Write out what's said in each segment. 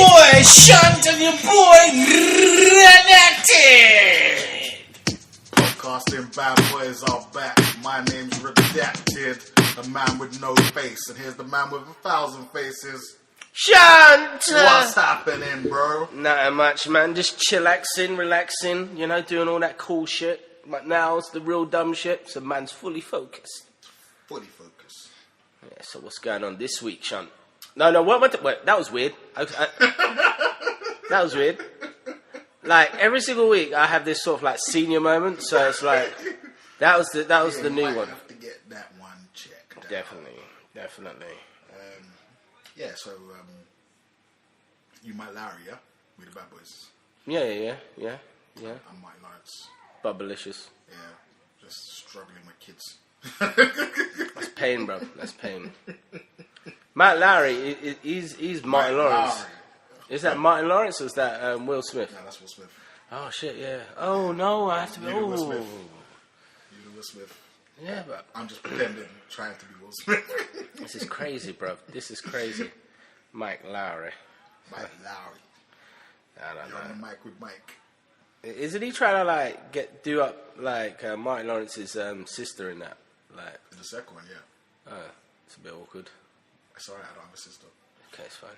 boy Shunt and your boy Redacted. Podcasting bad boys are back. My name's Redacted, the man with no face, and here's the man with 1,000 faces. Shunt. What's happening, bro? Nothing much, man. Just chillaxing, relaxing. You know, doing all that cool shit. But now it's the real dumb shit. So man's fully focused. Fully focused. Yeah. So what's going on this week, Shunt? No. Wait, that was weird. That was weird. Like every single week, I have this sort of like senior moment. So it's like that was the new one. Have to get that one checked out. Definitely. Yeah. So you Mike Larry, yeah, with the bad boys. Yeah. I'm Mike Lawrence. Bubblicious. Yeah, just struggling with kids. That's pain, bro. That's pain. Matt Larry, he's Martin Lawrence. Lowry. Is that Martin Lawrence or is that Will Smith? No, that's Will Smith. Oh shit, yeah. Oh no, I have to be. You the Will Oh, Smith. You the Will Smith. yeah, but I'm just pretending, trying to be Will Smith. this is crazy, bro. This is crazy. Mike Lowry. Mike Lowry. I don't You're on know. the mic with Mike. Isn't he trying to like do up like Martin Lawrence's sister in that? Like, The second one, yeah. it's a bit awkward. It's alright, I don't have a sister. Okay, it's fine.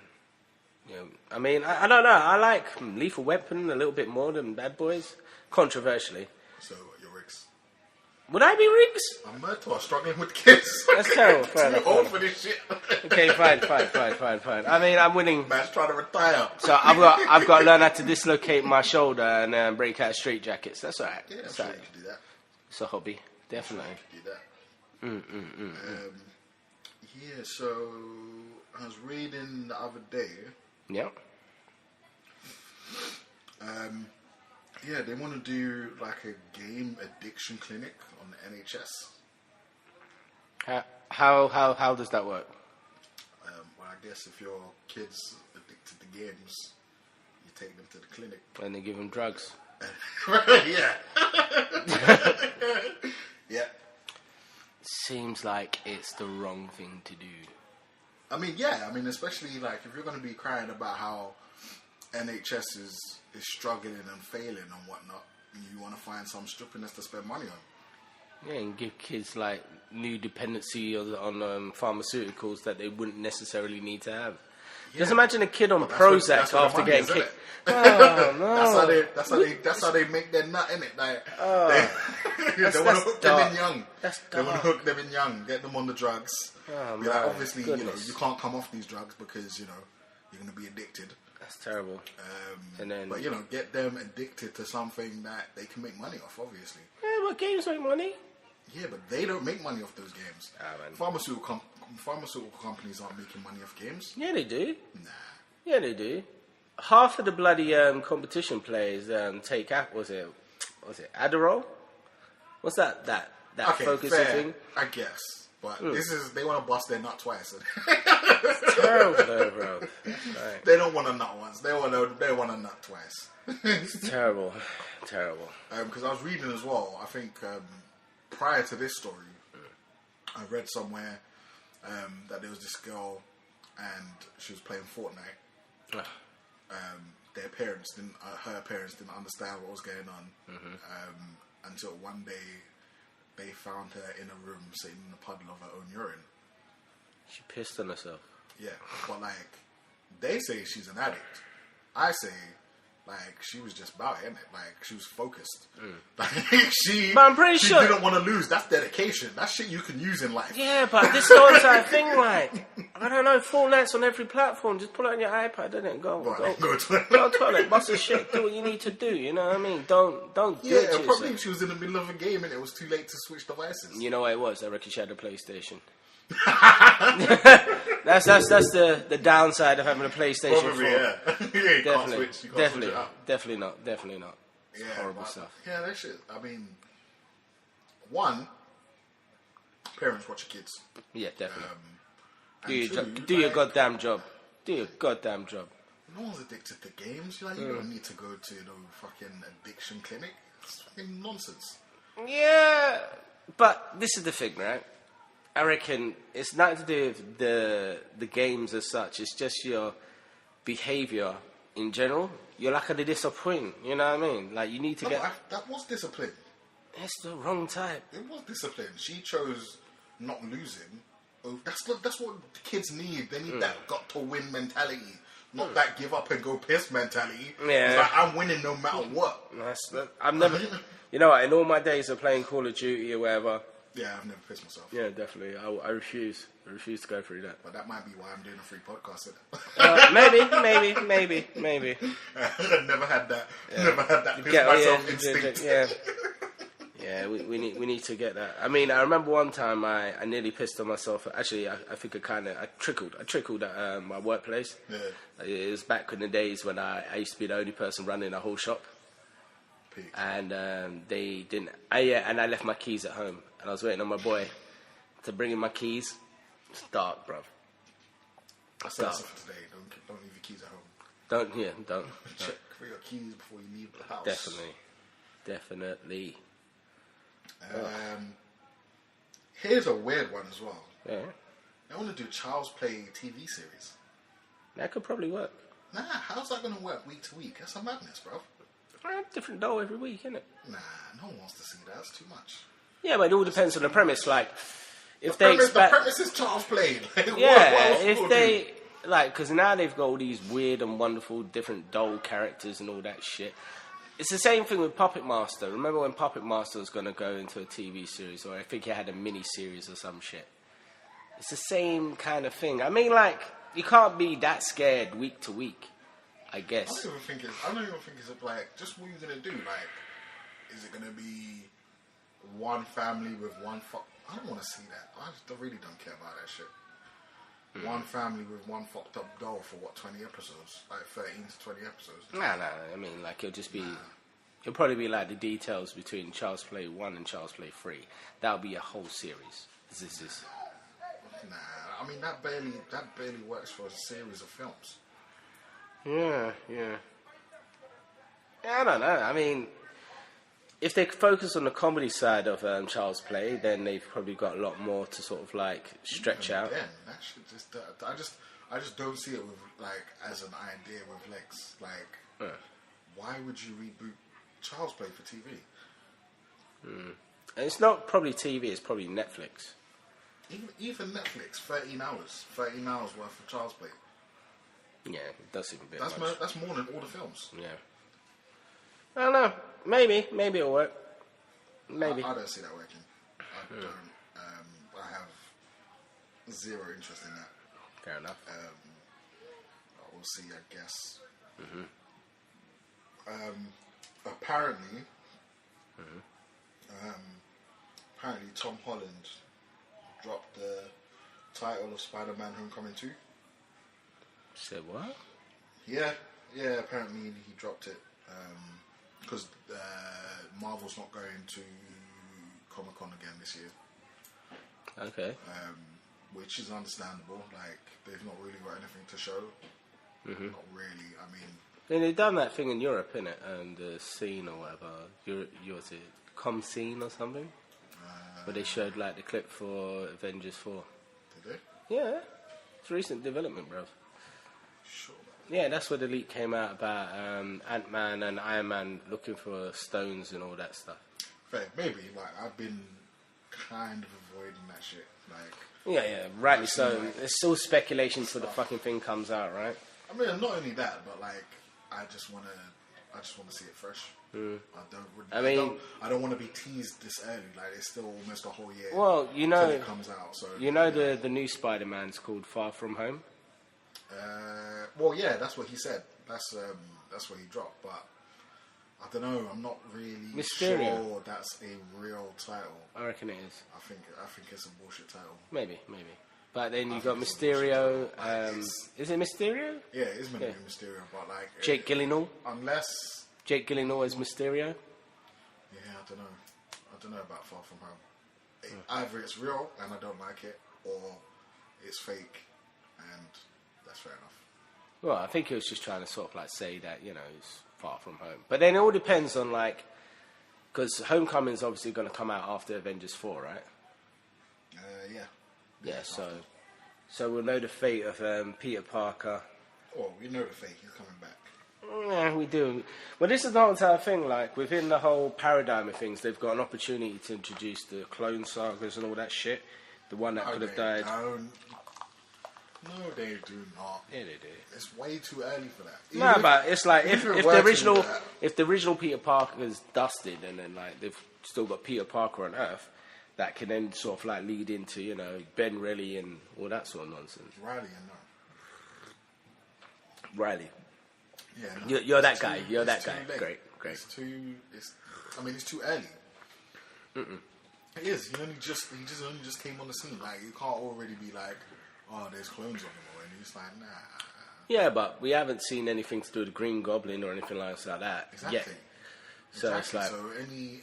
Yeah, I mean, I don't know. I like Lethal Weapon a little bit more than Bad Boys, controversially. So, you're Riggs. Would I be Riggs? I'm Murtaugh, struggling with kids. That's terrible. Fair Too enough. old for this shit. Okay, fine. I mean, I'm winning. Man's trying to retire. So I've got to learn how to dislocate my shoulder and break out straight jackets. That's all right. Yeah, I'm That's sure all you right. can do that. It's a hobby, definitely. You can do that. Yeah, so I was reading the other day. Yeah. Yeah, they want to do like a game addiction clinic on the NHS. How does that work? Well, I guess if your kid's addicted to games, you take them to the clinic. And they give them drugs. Yeah. Yeah. Seems like it's the wrong thing to do. I mean, yeah. I mean, especially like if you're going to be crying about how NHS is struggling and failing and whatnot, you want to find some stupidness to spend money on. Yeah, and give kids like new dependency on pharmaceuticals that they wouldn't necessarily need to have. Yeah. Just imagine a kid on Well, Prozac that's where the after money getting is, isn't kicked. it? Oh no! That's how they make their nut, innit? Like they want to that's hook dark. them in young. That's They want dark. to hook them in young, get them on the drugs. Oh, Be like, my obviously, goodness. you can't come off these drugs because you're going to be addicted. That's terrible. And then, But get them addicted to something that they can make money off. Obviously, yeah, but games make money. yeah, but they don't make money off those games. Ah, man. Pharmaceutical companies aren't making money off games. Yeah, they do. Nah. Yeah, they do. Half of the bloody competition players take was it Adderall? What's that Okay, focusing fair, thing? I guess. But they want to bust their nut twice. Terrible, though, bro. Right. They don't want a nut once. They want a nut twice. It's terrible. Because I was reading as well. I think prior to this story, I read somewhere that there was this girl and she was playing Fortnite. Her parents didn't understand what was going on until one day they found her in a room sitting in a puddle of her own urine. She pissed on herself. Yeah, but like they say she's an addict. I say like she was just about it, innit? Like she was focused. Like But I'm pretty she sure didn't want to lose. That's dedication. That's shit you can use in life. Yeah, but this goes that thing like I don't know. Fortnite's on every platform. Just pull out your iPad, innit? Go Right, go go to it. go toilet, bust a shit. Do what you need to do. You know what I mean? Don't do Yeah, it to probably yourself. she was in the middle of a game and it was too late to switch devices. You know what it was? I reckon she had a PlayStation. that's the downside of having a PlayStation 4. Probably, yeah. Yeah, you can't switch. You can't switch it up. Definitely not. It's Yeah, horrible but, stuff. Yeah, that shit. I mean, one, parents watch your kids. Yeah, definitely. And Do your like, goddamn job. Do your goddamn job. No one's addicted to games. You're like, you don't need to go to no fucking addiction clinic. It's fucking nonsense. Yeah, but this is the thing, right? I reckon it's nothing to do with the games as such. It's just your behaviour in general, you're like at a disappoint. You know what I mean? Like you need to that was discipline. It's the wrong type. It was discipline. She chose not losing. Oh, that's what the kids need. They need that got to win mentality, not that give up and go piss mentality. Yeah, it's like I'm winning no matter what. I've never. You know what? In all my days of playing Call of Duty or whatever. Yeah, I've never pissed myself. Yeah, definitely. I refuse. I refuse to go through that. But that might be why I'm doing a free podcast. Maybe. Never had that. Yeah. Never had that piss myself instinct. Yeah. Yeah, we need to get that. I mean, I remember one time I nearly pissed on myself. Actually, I think I trickled at my workplace. Yeah. It was back in the days when I used to be the only person running a whole shop. Peak. And they didn't. And I left my keys at home, and I was waiting on my boy to bring in my keys. It's dark, bruv. That's the lesson for today. Don't leave your keys at home. Don't. Check for your keys before you leave the house. Definitely. Here's a weird one as well. Yeah. I want to do Child's Play TV series. That could probably work. Nah, how's that going to work week to week? That's a madness, bro. Different doll every week, isn't it? Nah, no one wants to see that. That's too much. Yeah, but it all depends on the premise. Like, if the premise is Child's Play. If they because now they've got all these weird and wonderful different doll characters and all that shit. It's the same thing with Puppet Master. Remember when Puppet Master was going to go into a TV series, or I think he had a mini series or some shit. It's the same kind of thing. I mean, like, you can't be that scared week to week, I guess. I don't even think it's like, just what you're going to do. Like, is it going to be one family with one I don't want to see that. I really don't care about that shit. One family with one fucked up doll for 20 episodes? Like 13 to 20 episodes? Nah. I mean, like, it'll just be... It'll probably be like the details between Child's Play 1 and Child's Play 3. That'll be a whole series. This is... Nah, I mean, that barely works for a series of films. Yeah. I don't know. I mean... If they focus on the comedy side of Child's Play, then they've probably got a lot more to sort of like stretch out. Then that should just, I just don't see it with like as an idea with legs. Like, why would you reboot Child's Play for TV? And it's not probably TV; it's probably Netflix. Even Netflix, 13 hours worth of Child's Play. Yeah, it does seem a bit. That's more than all the films. Yeah. I don't know. Maybe it'll work. Maybe. I don't see that working. I don't. I have zero interest in that. Fair enough. We'll see, I guess. Apparently, Tom Holland dropped the title of Spider-Man: Homecoming 2. Said what? Yeah. Apparently he dropped it. Because Marvel's not going to Comic-Con again this year. Okay. Which is understandable. Like, they've not really got anything to show. Not really. I mean... Then they've done that thing in Europe, innit? The scene or whatever. What's it? Com scene or something? Where they showed, like, the clip for Avengers 4. Did they? Yeah. It's recent development, bruv. Sure. Yeah, that's where the leak came out about Ant-Man and Iron Man looking for stones and all that stuff. Fair, maybe. Like, I've been kind of avoiding that shit. Like, yeah, rightly so. It's still speculation till the fucking thing comes out, right? I mean, not only that, but like, I just want to see it fresh. I don't want to be teased this early. Like, it's still almost a whole year. Well, till it comes out. So the new Spider-Man's called Far From Home. Well, yeah, that's what he said. That's what he dropped. But I don't know. I'm not really sure that's a real title. I reckon it is. I think it's a bullshit title. Maybe. But then you got Mysterio. Is it Mysterio? Yeah, it is meant to be Mysterio. But like Jake Gyllenhaal. Unless Jake Gyllenhaal as Mysterio. Yeah, I don't know about Far From Home. Either it's real and I don't like it, or it's fake and that's fair enough. Well, I think he was just trying to sort of like say that, it's Far From Home. But then it all depends on like, because Homecoming's obviously going to come out after Avengers 4, right? Yeah. Yeah, so we'll know the fate of Peter Parker Oh, we know the fake. He's coming back. Yeah, we do. Well, this is the whole entire thing. Like, within the whole paradigm of things, they've got an opportunity to introduce the clone sagas and all that shit. The one that could have died. No, they do not. Yeah, they do. It's way too early for that. No, but it's like if the original Peter Parker's dusted, and then like they've still got Peter Parker on Earth, that can then sort of like lead into, you know, Ben Reilly and all that sort of nonsense. Riley. Yeah, no, you're that guy. You're that guy. Great. It's too early. It is. He only just came on the scene. Like, you can't already be like, oh, there's clones on him, and he's like, nah. Yeah, but we haven't seen anything to do with the Green Goblin or anything like that exactly. yet. So it's like,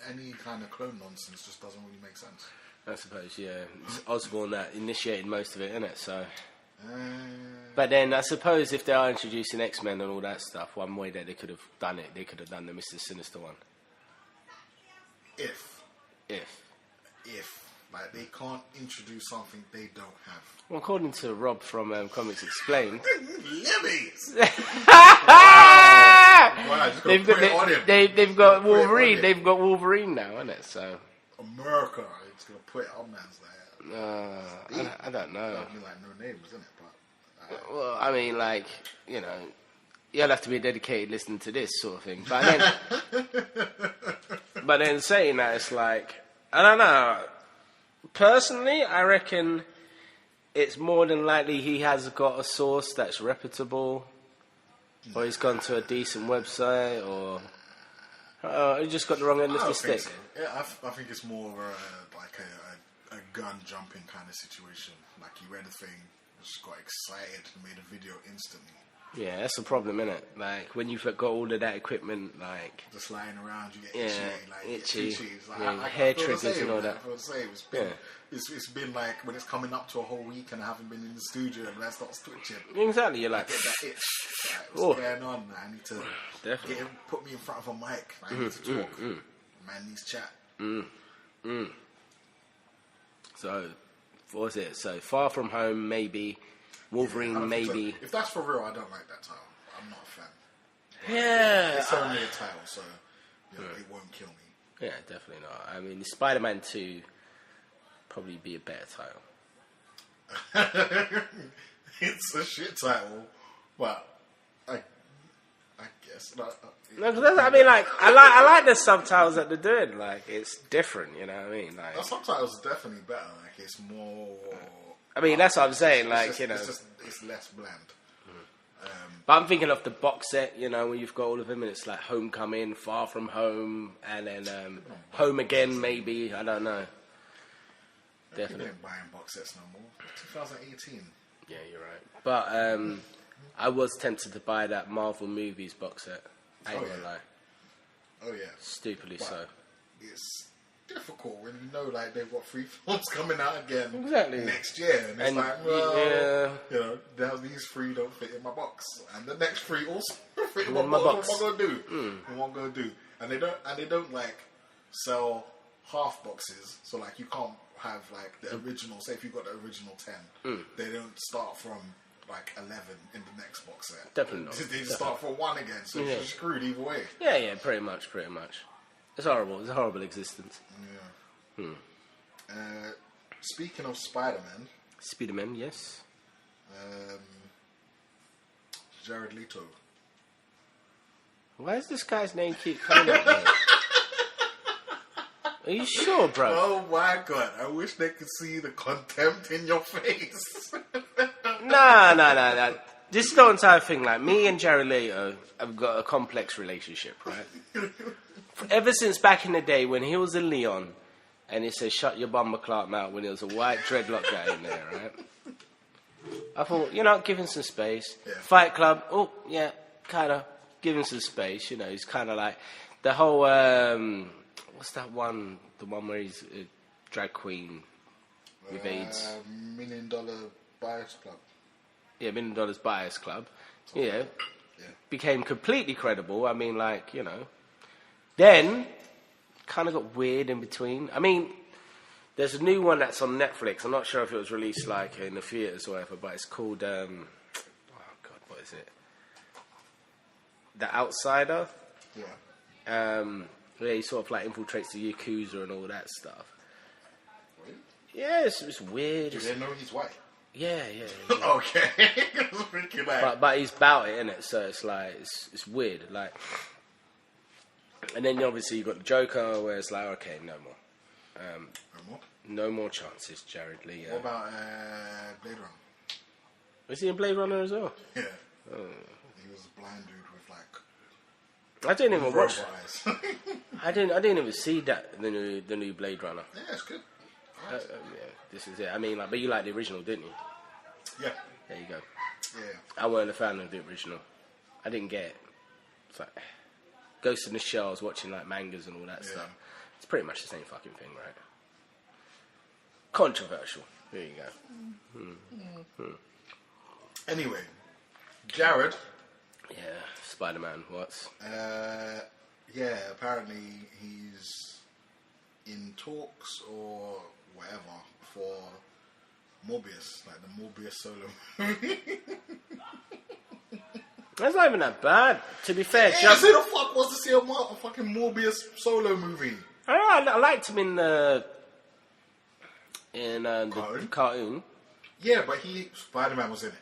any kind of clone nonsense just doesn't really make sense. I suppose, yeah. It's Osborn that initiated most of it, isn't it? So. But then I suppose if they are introducing X-Men and all that stuff, one way that they could have done it, they could have done the Mr. Sinister one. If like, they can't introduce something they don't have. Well, according to Rob from Comics Explained, they've got Wolverine. They've got Wolverine now, isn't it? So America, it's gonna put it on man's there. I don't know. I mean, like, no names, isn't it? But well, I mean, like, you know, you'll have to be dedicated listening to this sort of thing. But then saying that, it's like, I don't know. Personally, I reckon it's more than likely he has got a source that's reputable, or he's gone to a decent website, or he just got the wrong end of the stick. So. Yeah, I think it's more of a gun jumping kind of situation. Like, he read a thing, just got excited, and made a video instantly. Yeah, that's the problem, isn't it? Like, when you've got all of that equipment, like, just lying around, you get itchy. It's like, hair triggers and all that. I would say it's been like when it's coming up to a whole week and I haven't been in the studio and that starts twitching. Exactly, you're like, get that itch. Like, what's going on? I need to put me in front of a mic. I need to talk. Man needs chat. So, what was it? So, Far From Home, maybe. Wolverine, maybe. So. If that's for real, I don't like that title. I'm not a fan. Yeah. It's only a title, so it won't kill me. Yeah, definitely not. I mean, Spider-Man 2 probably be a better title. It's a shit title, but I guess. No, because I mean, like, I like the subtitles that they're doing. Like, it's different, you know what I mean? Like, the subtitles are definitely better. Like, it's more. I mean, that's what I'm saying. Like, you know, it's less bland. But I'm thinking of the box set, you know, where you've got all of them, and it's like Homecoming, Far From Home, and then Home Again, maybe. I don't know. Definitely. They ain't buying box sets no more. 2018. Yeah, you're right. But I was tempted to buy that Marvel Movies box set. I ain't gonna lie. Oh yeah. Stupidly but so. It's difficult when you know, like, they've got 3 films coming out again next year, and it's like, well, you know, now these 3 don't fit in my box, and the next 3 also fit in my box. What am I gonna do? What am I gonna do? And they don't like sell half boxes, so like you can't have like the original. Say if you got the original 10, they don't start from like 11 in the next box set. Definitely not. They just start from 1 again, so you're screwed either way. Yeah, pretty much. It's horrible. It's a horrible existence. Yeah. Speaking of Spider-Man, yes. Jared Leto. Why does this guy's name keep coming up, mate? Are you sure, bro? Oh my god! I wish they could see the contempt in your face. No. This is the entire thing. Like, me and Jared Leto have got a complex relationship, right? Ever since back in the day when he was a Leon, and he said, "Shut your bummer clock mouth," when there was a white dreadlock guy in there, right? I thought, you know, give him some space. Yeah. Fight Club, oh yeah, kind of give him some space. You know, he's kind of like the whole. What's that one? The one where he's a drag queen with AIDS. $1 Million Bias Club. Yeah, $1 Million Bias Club. Yeah. Became completely credible. I mean, like, you know. Then, kind of got weird in between. I mean, there's a new one that's on Netflix. I'm not sure if it was released, like, in the theatres or whatever, but it's called, oh, God, what is it? the outsider. Yeah. Where he sort of like infiltrates the Yakuza and all that stuff. Really? Yeah, it's weird. Do they know he's white? Yeah. Okay. Freaking like... But he's about it, innit? So it's like it's weird, like. And then obviously you got the Joker, where it's like, okay, no more. No more? No more chances, Jared Lee. What about Blade Runner? Was he in Blade Runner as well? Yeah. He was a blind dude with like... I didn't even watch. Eyes. I didn't even see that the new Blade Runner. Yeah, it's good. Yeah, this is it. I mean, like, but you like the original, didn't you? Yeah. There you go. Yeah. I weren't a fan of the original. I didn't get it. It's like Ghost in the Shell. I was watching like mangas and all that stuff. It's pretty much the same fucking thing, right? Controversial. There you go. Anyway, Jared. Yeah, Spider-Man. What's? Yeah, apparently he's in talks or whatever for Morbius, like the Morbius solo movie. That's not even that bad, to be fair. Yeah, who the fuck wants to see a fucking Morbius solo movie? I liked him in the cartoon. Yeah, but Spider-Man was in it.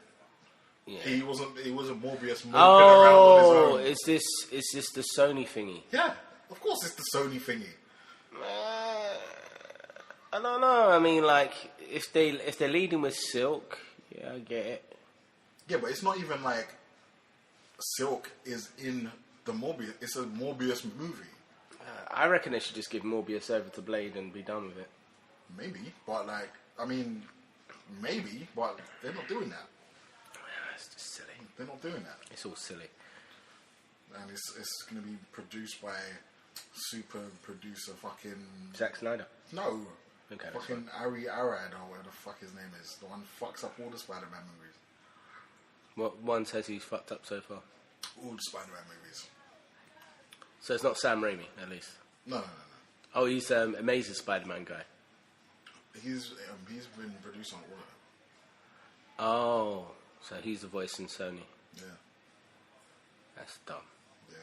Yeah. He wasn't Morbius moving around Oh, on his own. is this the Sony thingy? Yeah, of course it's the Sony thingy. I don't know. I mean, like, if they're leading with Silk, yeah, I get it. Yeah, but it's not even like Silk is in the Morbius. It's a Morbius movie. I reckon they should just give Morbius over to Blade and be done with it. Maybe, but like, I mean, maybe, but they're not doing that. It's just silly. They're not doing that. It's all silly. And it's going to be produced by super producer fucking... Zack Snyder. No. Okay, fucking Ari Arad or whatever the fuck his name is. The one who fucks up all the Spider-Man movies. What one says he's fucked up so far? All the Spider-Man movies. So it's not Sam Raimi, at least. No. Oh, he's Amazing Spider-Man guy. He's been produced on all of them. Oh, so he's the voice in Sony. Yeah. That's dumb. Yeah.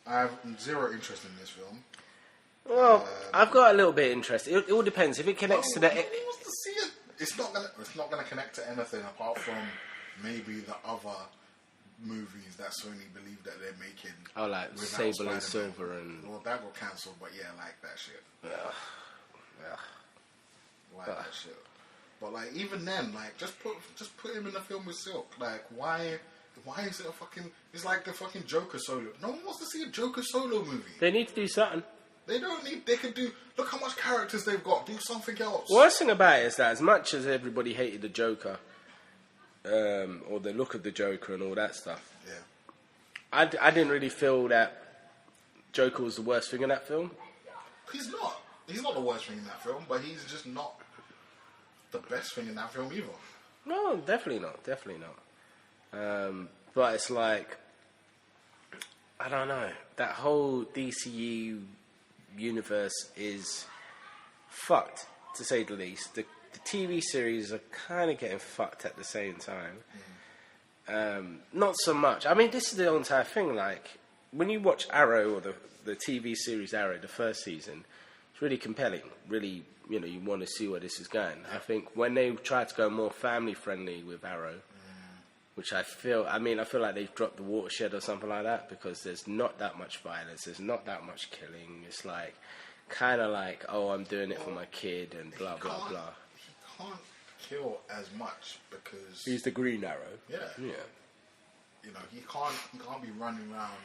I have zero interest in this film. Well, I've got a little bit of interest. It all depends if it connects to the. Who wants to see it? It's not gonna connect to anything apart from maybe the other movies that Sony believe that they're making. Oh, like Sable and Silver and. Well, that got cancelled, but yeah, like that shit. Yeah. Like that shit. But like even then, like just put him in a film with Silk. Like why is it a fucking? It's like the fucking Joker solo. No one wants to see a Joker solo movie. They need to do something. They don't need. They could do. Look how much characters they've got. Do something else. Worst thing about it is that as much as everybody hated the Joker, or the look of the Joker and all that stuff, yeah, I didn't really feel that Joker was the worst thing in that film. He's not. He's not the worst thing in that film, but he's just not the best thing in that film either. No, definitely not. But it's like, I don't know. That whole DCU universe is fucked, to say the least. The TV series are kind of getting fucked at the same time. Not so much. I mean, this is the entire thing. Like, when you watch Arrow, or the TV series Arrow, the first season, it's really compelling. Really, you want to see where this is going. I think when they try to go more family friendly with Arrow, which I feel like they've dropped the watershed or something like that, because there's not that much violence, there's not that much killing. It's like, kind of like, oh, I'm doing it for my kid and blah, blah, blah. He can't kill as much because... He's the Green Arrow. Yeah. He can't be running around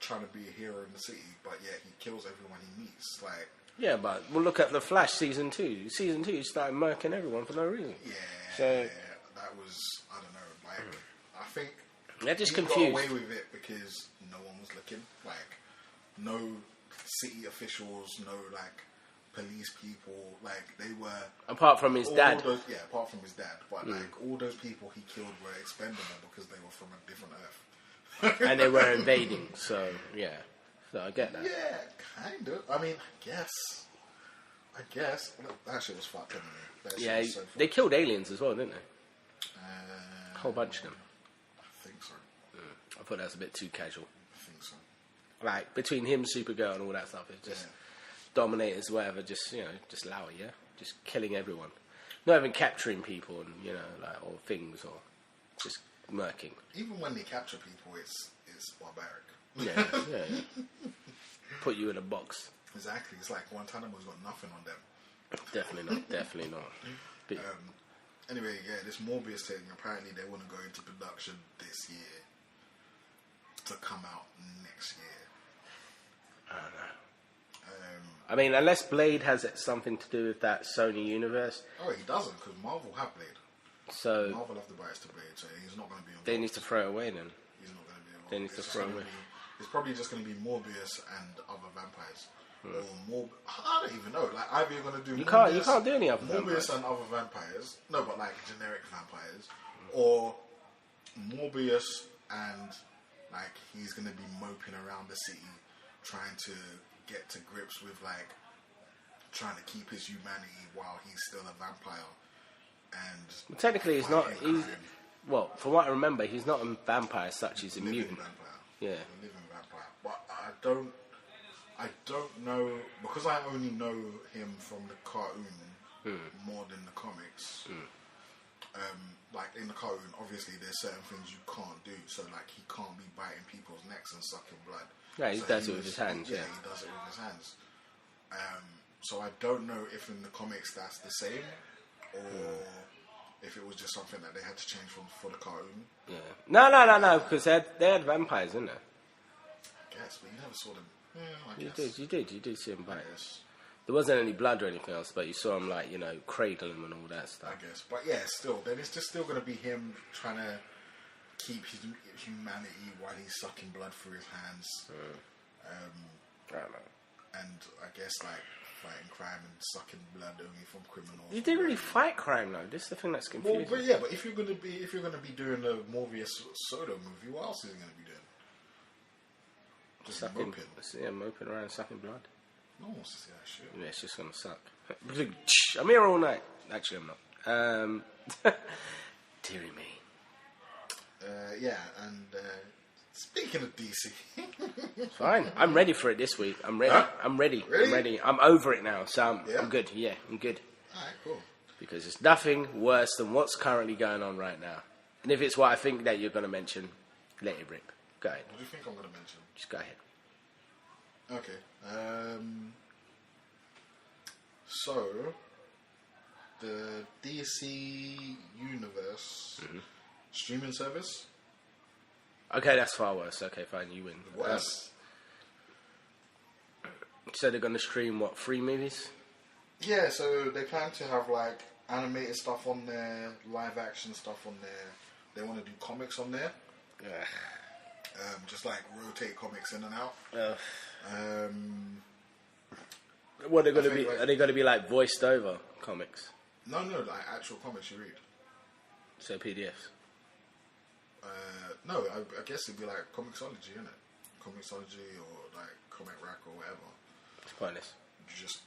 trying to be a hero in the city, but yet he kills everyone he meets. Like... Yeah, but we'll look at The Flash season 2. Season 2, he started murking everyone for no reason. Yeah. So... That was, I don't know, like, I think they're just he confused. got away with it because no one was looking. Like, no city officials, no, like, police people, like, they were... Apart from his dad. Apart from his dad. But, like, all those people he killed were expendable because they were from a different Earth. And they were invading, so, yeah. So I get that. Yeah, kind of. I mean, I guess. That shit was fucked anyway. Yeah, they killed aliens as well, didn't they? A whole bunch of them. I think so. I thought that was a bit too casual. I think so. Like, between him, Supergirl, and all that stuff, it's just Dominators, whatever, just, you know, just Lauer, yeah? Just killing everyone. Not even capturing people, and you know, like, or things, or just murking. Even when they capture people, it's barbaric. Yeah. Put you in a box. Exactly. It's like Guantanamo's got nothing on them. Definitely not. But, anyway, yeah, this Morbius thing, apparently they want to go into production this year to come out next year. I don't know. I mean, unless Blade has something to do with that Sony universe. Oh, he doesn't, because Marvel have Blade. So Marvel have the rights to Blade, so he's not going to be involved. They need to throw it away then. He's not going to be involved. They need to throw away. It's probably just going to be Morbius and other vampires. Or I don't even know. Like, either you're going to do you can't do any other Morbius vampires. and other vampires. No, but like generic vampires. Or Morbius and like he's going to be moping around the city trying to get to grips with like trying to keep his humanity while he's still a vampire. And well, technically, he's not. Well, from what I remember, he's not a vampire as such. He's a mutant. Vampire. Yeah. A living vampire. But I don't know, because I only know him from the cartoon more than the comics. Like in the cartoon, obviously there's certain things you can't do. So like he can't be biting people's necks and sucking blood. Yeah, he does it with his hands. Yeah, he does it with his hands. So I don't know if in the comics that's the same, or if it was just something that they had to change for the cartoon. Yeah. No, because they had vampires, didn't they? I guess, but you never saw them. You did see him bite. There wasn't any blood or anything else, but you saw him, like, you know, cradle him and all that stuff. I guess. But yeah, still, then it's just still going to be him trying to keep his humanity while he's sucking blood through his hands. I don't know. And I guess, like, fighting crime and sucking blood only from criminals. You didn't really fight crime, though. This is the thing that's confusing. Well, but if you're going to be doing a Morbius Soda movie, what else is he going to be doing? Just moping around, sucking blood. No one wants to see that shit. Yeah, it's just gonna suck. I'm here all night. Actually, I'm not. Deary me. Yeah, and speaking of DC, fine. I'm ready for it this week. I'm ready. Huh? I'm ready. Really? I'm ready. I'm over it now. So Yeah? I'm good. Yeah, I'm good. Alright, cool. Because there's nothing worse than what's currently going on right now. And if it's what I think that you're gonna mention, let it rip. Go ahead. What do you think I'm going to mention? Just go ahead. Okay. So, the DC Universe streaming service. Okay, that's far worse. Okay, fine, you win. Worse. So they're going to stream, what, 3 movies? Yeah, so they plan to have, like, animated stuff on there, live action stuff on there. They want to do comics on there. Just, like, rotate comics in and out. What are they going to be? Are they going to be like voiced over comics? No, like actual comics you read. So PDFs. No, I guess it'd be like Comixology, innit? Comixology or like Comic Rack or whatever. It's pointless. You just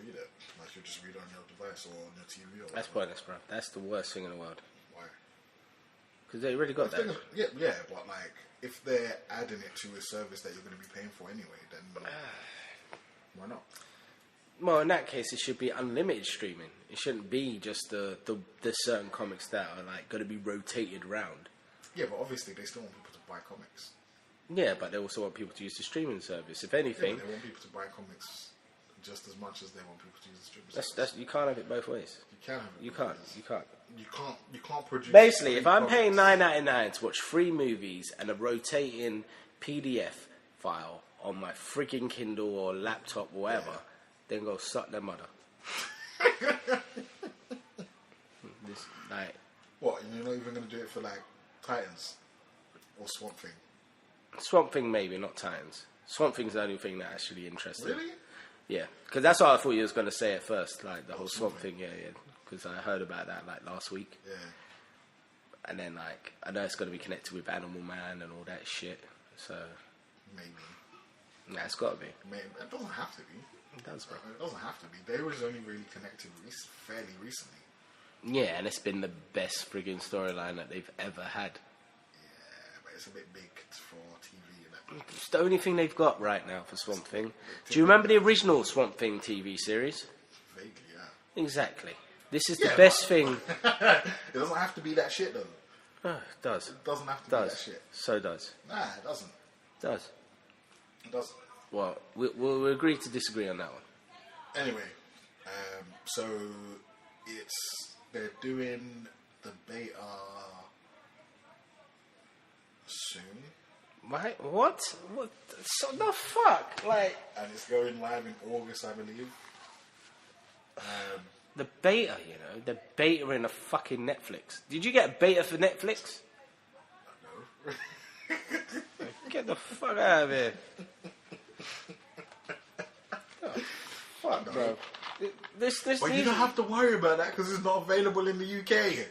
read it, like you just read it on your device or on your TV or whatever. That's pointless, bro. That's the worst thing in the world. Why? Because they already got that. Yeah, but like if they're adding it to a service that you're going to be paying for anyway, then why not? Well, in that case, it should be unlimited streaming. It shouldn't be just the certain comics that are like going to be rotated around. Yeah, but obviously they still want people to buy comics. Yeah, but they also want people to use the streaming service. If anything, they want people to buy comics just as much as they want people to use the streaming service. That's you can't have it both ways. You can have it. You can't produce. Basically, if I'm paying $9.99 to watch 3 movies and a rotating PDF file on my freaking Kindle or laptop or whatever, then go suck their mother. What? You're not even going to do it for like Titans or Swamp Thing? Swamp Thing maybe, not Titans. Swamp Thing's the only thing that actually interests me. Really? Yeah, because that's what I thought you was going to say at first, like the whole Swamp Thing. Yeah. Because I heard about that like last week. Yeah. And then like I know it's going to be connected with Animal Man and all that shit. So maybe. Yeah, it's got to be. Maybe it doesn't have to be. It does, bro. It doesn't have to be. They was only really connected fairly recently. Yeah, and it's been the best friggin' storyline that they've ever had. Yeah, but it's a bit big for TV. And that. It's the only thing they've got right now for Swamp Thing. Do you remember the original Swamp Thing TV series? Vaguely, yeah. Exactly. This is the best thing. It doesn't have to be that shit, though. Oh, it does. It doesn't have to be that shit. So does. Nah, it doesn't. Does. It doesn't. Well, we'll agree to disagree on that one. Anyway, so they're doing the beta soon. Right? What? So the fuck? Like, and it's going live in August, I believe. the beta, you know, the beta in a fucking Netflix. Did you get a beta for Netflix? No. Get the fuck out of here. Oh, fuck, bro. This. But you don't have to worry about that because it's not available in the UK.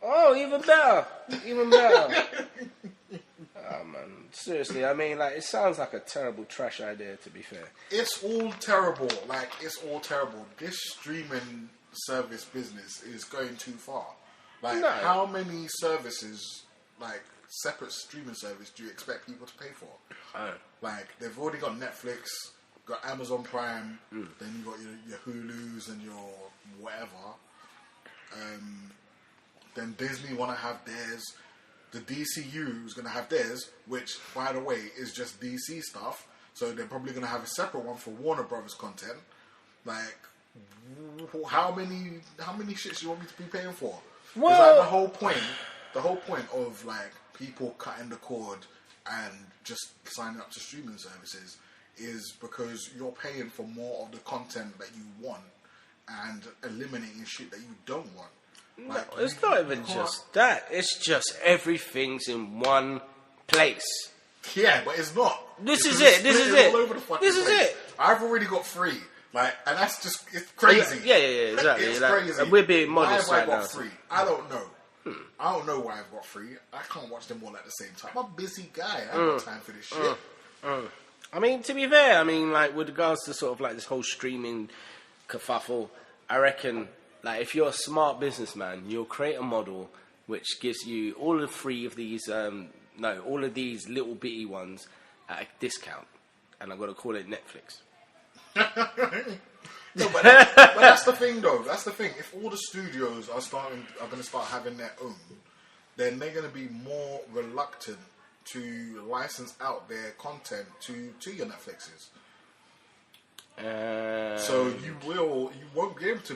Oh, even better. Even better. Oh, man. Seriously, I mean, like, it sounds like a terrible trash idea, to be fair. It's all terrible. Like, it's all terrible. This streaming service business is going too far. Like, how many services, like, separate streaming service do you expect people to pay for? Like, they've already got Netflix, got Amazon Prime, then you got your Hulus and your whatever. Then Disney want to have theirs. The DCU is going to have theirs, which, by the way, is just DC stuff. So they're probably going to have a separate one for Warner Brothers content. Like, how many shits do you want me to be paying for? Well, like the whole point of like people cutting the cord and just signing up to streaming services is because you're paying for more of the content that you want and eliminating shit that you don't want. Like, no, it's not even just that. It's just everything's in one place. Yeah, but it's not. This is it. All over the fucking this is place. it. I've already got 3. Like, and that's just, it's crazy. Yeah, exactly. It's like, crazy. And we're being modest why have right I now. got 3? I don't know. I don't know why I've got 3. I can't watch them all at the same time. I'm a busy guy. I haven't got time for this shit. I mean, to be fair, I mean, like, with regards to sort of like this whole streaming kerfuffle, I reckon, like, if you're a smart businessman, you'll create a model which gives you all of 3 of these, all of these little bitty ones at a discount. And I'm going to call it Netflix. No, but that's the thing, though. That's the thing. If all the studios are going to start having their own, then they're going to be more reluctant to license out their content to your Netflixes. So you won't be able to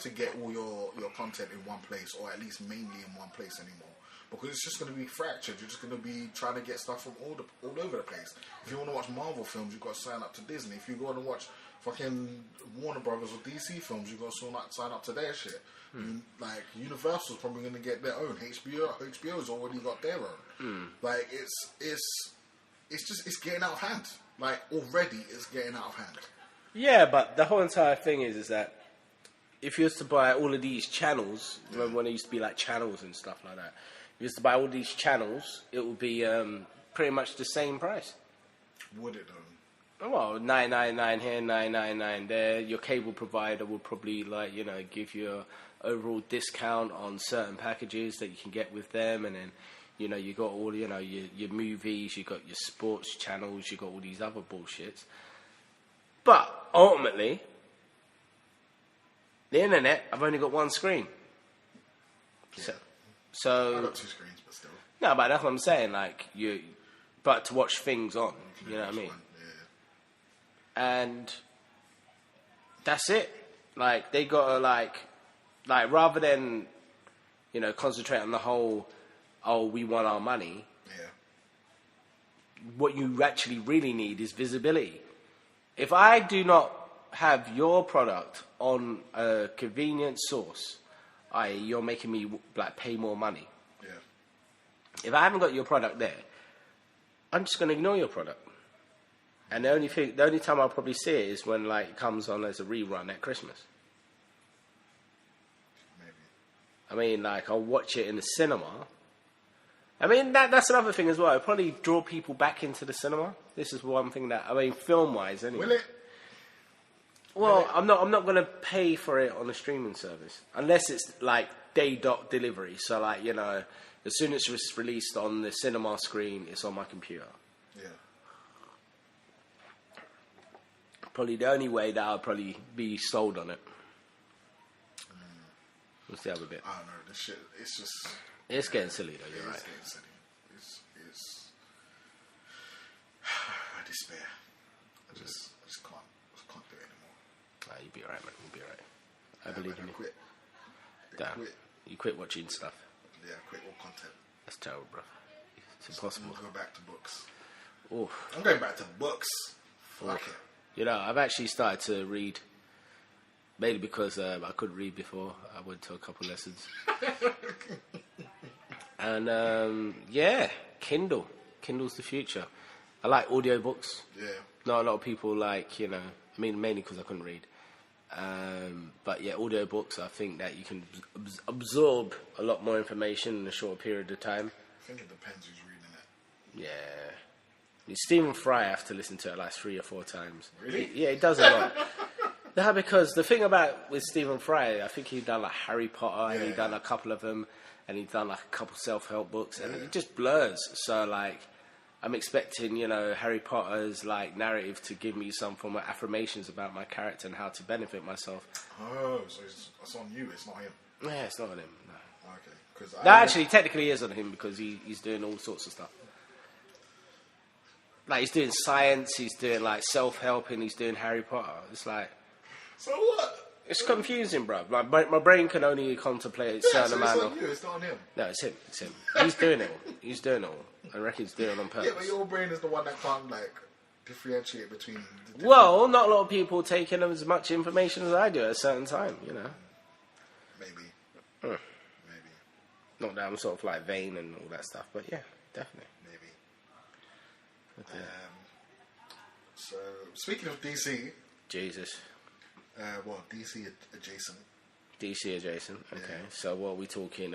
get all your content in one place, or at least mainly in one place anymore. Because it's just going to be fractured. You're just going to be trying to get stuff from all over the place. If you want to watch Marvel films, you've got to sign up to Disney. If you want to watch fucking Warner Brothers or DC films, you've got to sign up to their shit. Like, Universal's probably going to get their own. HBO's already got their own. Like, it's getting out of hand. Like, already it's getting out of hand. Yeah, but the whole entire thing is that if you used to buy all of these channels, remember when it used to be like channels and stuff like that, if you used to buy all these channels, it would be pretty much the same price. Would it though? Well, $9.99 here, $9.99 there. Your cable provider will probably, like, you know, give you a overall discount on certain packages that you can get with them, and then, you know, you got all, you know, your movies, you got your sports channels, you got all these other bullshits. But ultimately, the internet, I've only got one screen. Yeah. So I've got 2 screens, but still. No, but that's what I'm saying. Like, but to watch things on, you know what I mean? Yeah. And that's it. Like, they gotta like rather than, you know, concentrate on the whole, we want our money. Yeah. What you actually really need is visibility. If I do not have your product on a convenient source, i.e., you're making me like pay more money. Yeah. If I haven't got your product there, I'm just going to ignore your product. And the only time I'll probably see it is when, like, it comes on as a rerun at Christmas. Maybe. I mean, like, I'll watch it in the cinema. I mean, that's another thing as well. It'll probably draw people back into the cinema. This is one thing that, I mean, film-wise, anyway. Will it? Well, I'm not going to pay for it on a streaming service unless it's like day dot delivery. So, like, you know, as soon as it's released on the cinema screen, it's on my computer. Yeah. Probably the only way that I'll probably be sold on it. What's the other bit? I don't know. This shit, it's just... It's getting silly, though, you're right. It's getting silly. It's... I despair. I just can't do it anymore. You'll be alright, man. You'll be alright. I believe in you. Quit. Damn. You quit watching stuff. Yeah, quit all content. That's terrible, bro. It's impossible. I'm going to go back to books. Oof. I'm going back to books. Fuck it. You know, I've actually started to read, mainly because I couldn't read before. I went to a couple lessons. And, yeah, Kindle. Kindle's the future. I like audiobooks. Yeah. Not a lot of people like, you know, I mean, mainly because I couldn't read. But yeah, audiobooks, I think that you can absorb a lot more information in a short period of time. I think it depends who's reading it. Yeah. I mean, Stephen Fry, I have to listen to it like 3 or 4 times. Really? Yeah, he does a lot. No, because the thing about with Stephen Fry, I think he'd done like Harry Potter, and he'd done a couple of them, and he'd done like a couple self-help books, and it just blurs. So like, I'm expecting, you know, Harry Potter's like narrative to give me some form of affirmations about my character and how to benefit myself. Oh, so it's on you, it's not him. Yeah, it's not on him. No. Okay. No, actually, technically, it is on him because he's doing all sorts of stuff. Like, he's doing science, he's doing, like, self-help, and he's doing Harry Potter. It's like... So what? It's confusing, bro. Like, my brain can only contemplate a certain amount of... It's on you, it's not on him. No, it's him. It's him. He's doing it all. He's doing it all. I reckon he's doing it on purpose. Yeah, but your brain is the one that can't, like, differentiate between... Well, not a lot of people take in as much information as I do at a certain time, you know. Maybe. Maybe. Maybe. Not that I'm sort of, like, vain and all that stuff, but yeah, definitely. Maybe. Okay. So, speaking of DC... Jesus. Well, DC adjacent. DC adjacent, okay. Yeah. So what are we talking,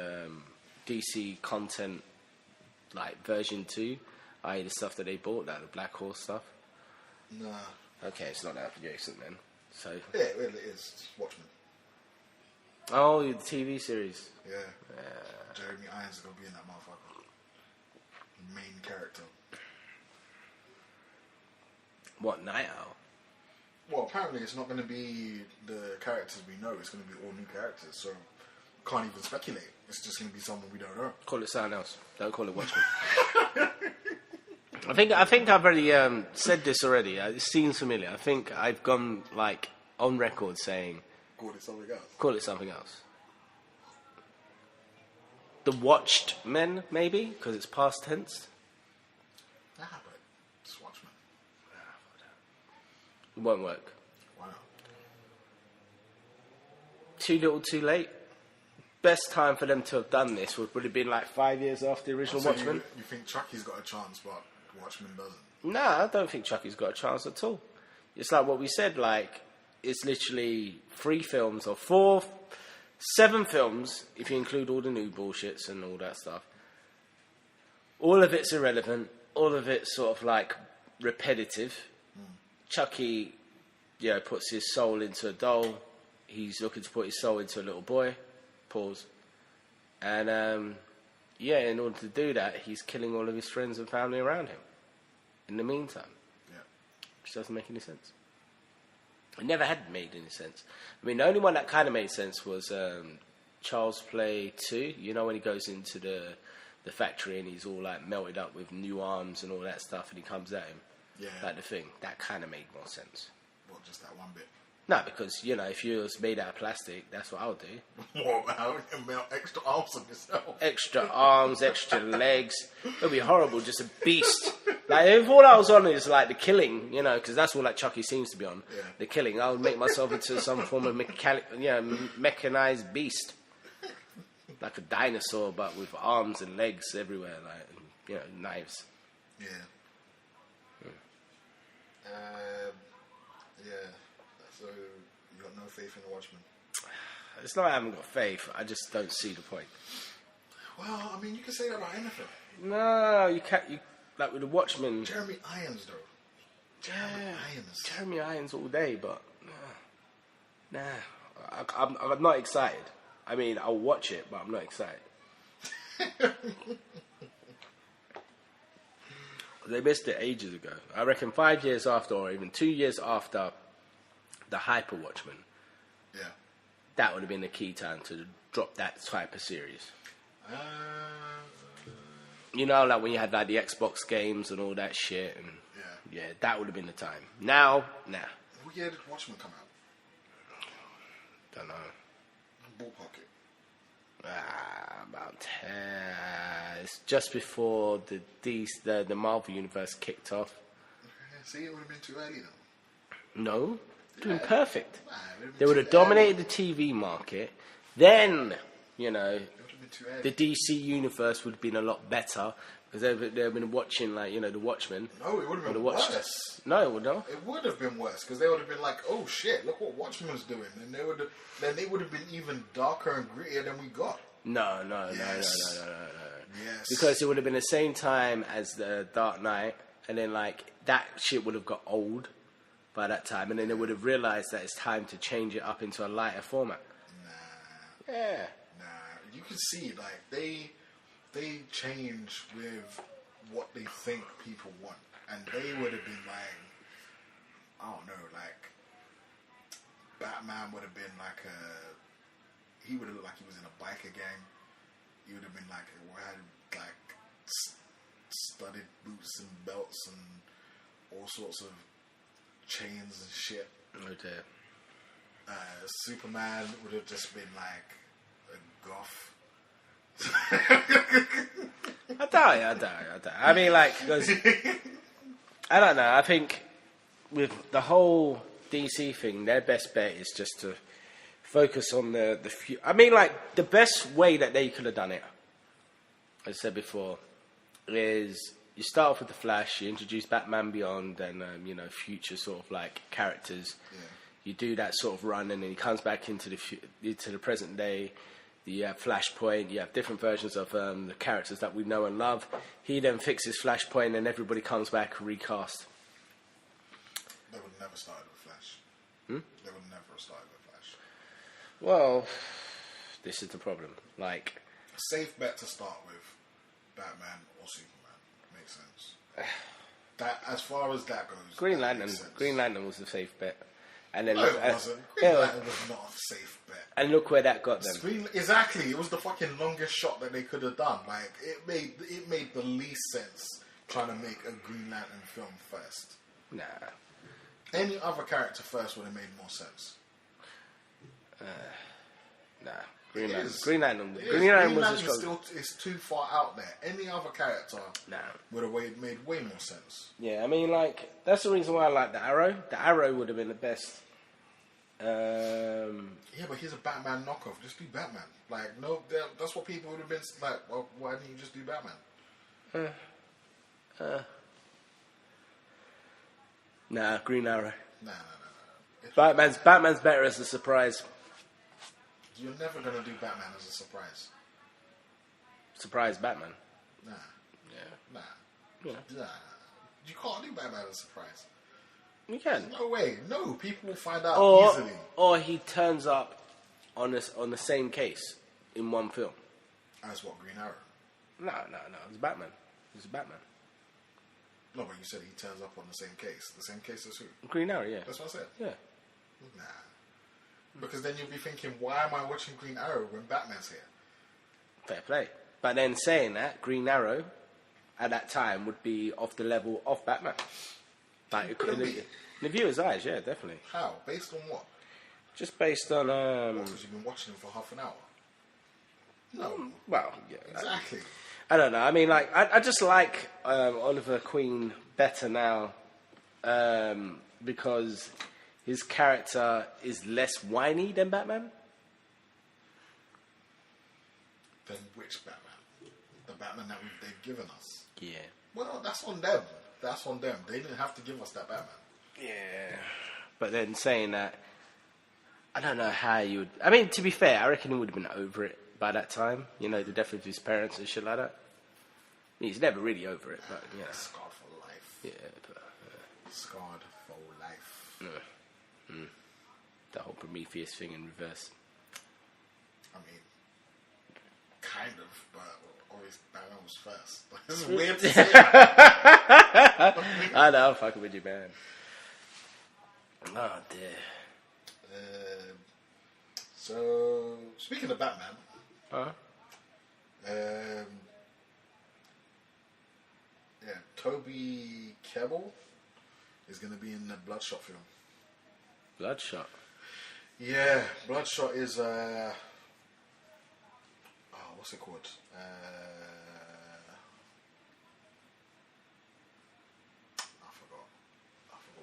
DC content, like version 2? I.e. the stuff that they bought, like the Black Horse stuff? Nah. Okay, it's not that adjacent then. So. Yeah, well, it is. It's Watchmen. Oh, the TV series. Yeah. Jeremy Irons is going to be in that motherfucker. Main character. What, Night Owl? Well, apparently it's not going to be the characters we know. It's going to be all new characters. So, can't even speculate. It's just going to be someone we don't know. Call it something else. Don't call it Watchmen. I think I've already said this already. It seems familiar. I think I've gone like on record saying. Call it something else. Call it something else. The Watched Men, maybe, because it's past tense. But it's Watchmen. It won't work. Why not? Too little, too late. Best time for them to have done this would have been like 5 years after the original So Watchmen. you think Chucky's got a chance, but Watchmen doesn't? Nah, I don't think Chucky's got a chance at all. It's like what we said, like, it's literally 3 films or 7 films, if you include all the new bullshits and all that stuff. All of it's irrelevant. All of it's sort of like repetitive. Chucky, you know, puts his soul into a doll. He's looking to put his soul into a little boy. Pause. And, yeah, in order to do that, he's killing all of his friends and family around him. In the meantime. Yeah. Which doesn't make any sense. It never had made any sense. I mean, the only one that kind of made sense was Child's Play 2. You know, when he goes into the factory and he's all, like, melted up with new arms and all that stuff and he comes at him. Yeah. Like the thing. That kind of made more sense. Well, just that one bit. No, because, you know, if you was made out of plastic, that's what I would do. What about extra arms on yourself? Extra arms, extra legs. It would be horrible, just a beast. Like, if all I was on is, like, the killing, you know, because that's all, like, Chucky seems to be on. Yeah. The killing. I would make myself into some form of mechanized beast. Like a dinosaur, but with arms and legs everywhere, like, and, you know, knives. Yeah. Yeah. So, you got no faith in the Watchmen? It's not I haven't got faith, I just don't see the point. Well, I mean, you can say that about anything. No, you can't. Like with the Watchmen. Jeremy Irons, though. Jeremy Irons all day, but I'm not excited. I mean, I'll watch it, but I'm not excited. They missed it ages ago. I reckon 5 years after, or even 2 years after the Hyper Watchmen, Yeah. that would have been the key time to drop that type of series. You know, like when you had like the Xbox games and all that shit, and yeah, that would have been the time. Now, nah. What year did Watchmen come out? Don't know. Ballpark it. About 10. It's just before the Marvel universe kicked off. See, it would have been too early though. No, doing perfect. Nah, They would have dominated the TV market. Then, you know, It would have been too early. the DC universe would have been a lot better because they've been watching, like, you know, the Watchmen. No, it would have been worse. No, it would not. It would have been worse because they would have been like, "Oh shit, look what Watchmen's doing," and they would have been even darker and grittier than we got. No. Yes. Because it would have been the same time as the Dark Knight, and then like that shit would have got old by that time, and then they would have realized that it's time to change it up into a lighter format. Nah. Yeah. Nah, you can see like they change with what they think people want, and they would have been like, I don't know, like Batman would have been like he would have looked like he was in a biker gang. He would have been like had like studded boots and belts and all sorts of chains and shit. Okay. Superman would have just been like a goth. I doubt it. I mean, like, 'cause I don't know. I think with the whole DC thing, their best bet is just to focus on the few. I mean, like, the best way that they could have done it, as I said before, is you start off with the Flash, you introduce Batman Beyond, and you know, future sort of like characters. Yeah. You do that sort of run, and then he comes back into the present day. You have Flashpoint. You have different versions of the characters that we know and love. He then fixes Flashpoint, and everybody comes back recast. They would never started with Flash. They would never have started with Flash. Well, this is the problem. Like, A safe bet to start with Batman or Superman. Makes sense. That, as far as that goes, Green that Lantern. makes sense. Green Lantern was the safe bet, and then No, it wasn't. Green Lantern was not a safe bet. and look where that got them. Exactly, it was the fucking longest shot that they could have done. Like it made the least sense trying to make a Green Lantern film first. Nah. Any other character first would have made more sense. Nah. Green Lantern. It is. Green Lantern. It is. Green Lantern Green was Lantern a is struggle. it's too far out there. Any other character Nah. would have made way more sense. Yeah, I mean, like, that's the reason why I like the Arrow. The Arrow would have been the best. Yeah, but he's a Batman knockoff. Just do Batman. Like, no, that's what people would have been like. Well, why didn't you just do Batman? Nah, Green Arrow. No. Batman's better as a surprise. You're never gonna do Batman as a surprise. Surprise Batman. Nah, Yeah. nah. Yeah. You can't do Batman as a surprise. You can. No way. No, people will find out easily. Or he turns up on the same case in one film. As what, Green Arrow? No. It's Batman. It's Batman. No, but you said he turns up on the same case. The same case as who? Green Arrow, yeah. That's what I said. Yeah. Nah. Because then you'll be thinking, why am I watching Green Arrow when Batman's here? Fair play. But then saying that, Green Arrow at that time would be of the level of Batman. Like, Couldn't in be. the viewer's eyes, yeah, definitely. How? Based on what? Just based on Because you've been watching him for half an hour. No. well, yeah. Exactly. I don't know. I mean, like, I just like Oliver Queen better now because his character is less whiny than Batman. Then which Batman? The Batman that they've given us. Yeah. Well, that's on them. That's on them. They didn't have to give us that Batman. Yeah. But then saying that, I don't know how you would... I mean, to be fair, I reckon he would have been over it by that time. You know, the death of his parents and shit like that. I mean, he's never really over it, but, yeah. Scarred for life. Yeah, but... Scarred for life. the whole Prometheus thing in reverse. I mean, kind of, but Always Batman was first. This is weird to say. I know, I'm fucking with you, man. Oh dear. So speaking of Batman, Toby Kebbell is going to be in the Bloodshot film. Bloodshot. Yeah, Bloodshot is what's it called? I forgot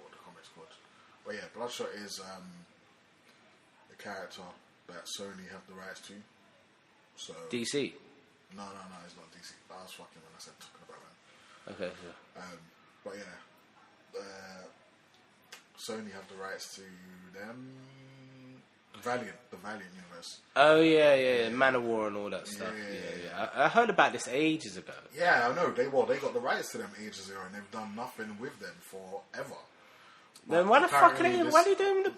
what the comic's called. But yeah, Bloodshot is the character that Sony have the rights to. So DC. No, it's not DC. I was fucking when I said talking about that. Okay, sure. But yeah, Sony have the rights to them. The Valiant universe. Oh yeah, Man of War and all that stuff. Yeah. I heard about this ages ago. Yeah, I know. They got the rights to them ages ago, and they've done nothing with them forever. Then why the fuck are they? Why are they doing the?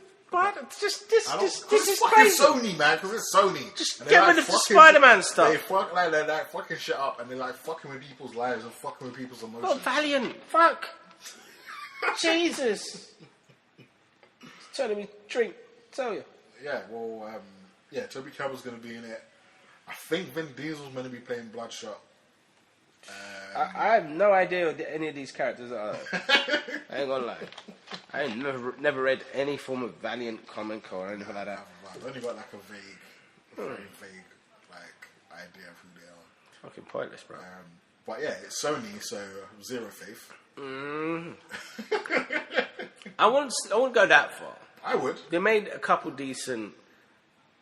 This is fucking crazy. Sony, man, because it's Sony. Just get rid of the Spider-Man stuff. They fuck like they're like fucking shit up, and they're like fucking with people's lives and fucking with people's emotions. Not Valiant. Fuck. Jesus. Telling me drink. Tell you. Yeah, well, Toby Kebbell's going to be in it. I think Vin Diesel's going to be playing Bloodshot. I have no idea what any of these characters are. I ain't gonna lie. I ain't never read any form of Valiant comic or anything like that. I've only got like a very vague like idea of who they are. Fucking pointless, bro. But yeah, it's Sony, so zero faith. I won't go that far. I would. They made a couple decent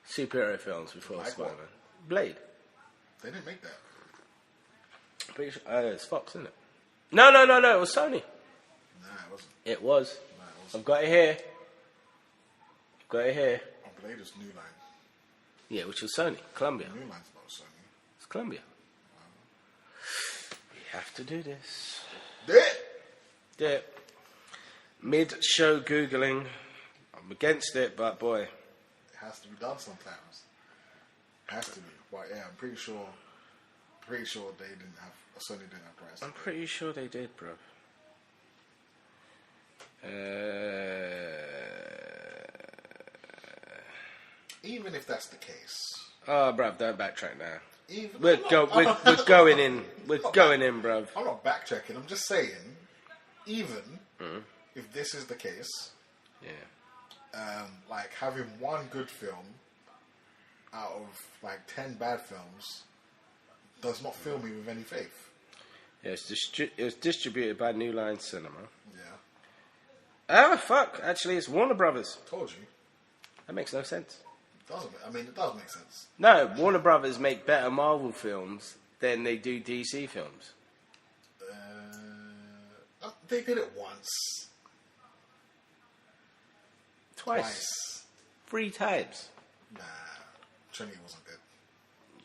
superhero films before Like Spider-Man. what? Blade. They didn't make that. Pretty sure, it's Fox, isn't it? No, it was Sony. Nah, it wasn't. It was. Nah, it wasn't. I've got it here. Oh, Blade is New Line. Yeah, which was Sony. Columbia. New Line's not Sony. It's Columbia. We have to do this. Do it. Mid-show Googling. I'm against it, but boy. It has to be done sometimes. It has to be. But yeah, I'm pretty sure they didn't have, Sony didn't have rights. I'm pretty sure they did, bro. Even if that's the case. Oh, bruv, don't backtrack now. We're going in. We're going in, bruv. I'm not backtracking. I'm just saying, even if this is the case, like having one good film out of like 10 bad films does not fill me with any faith. Yeah, it was distributed by New Line Cinema. Yeah. Oh, fuck. Actually, it's Warner Brothers. Told you. That makes no sense. It does make sense. No, Warner Brothers make better Marvel films than they do DC films. They did it once. Twice. 3 times. Nah. Trinity wasn't good.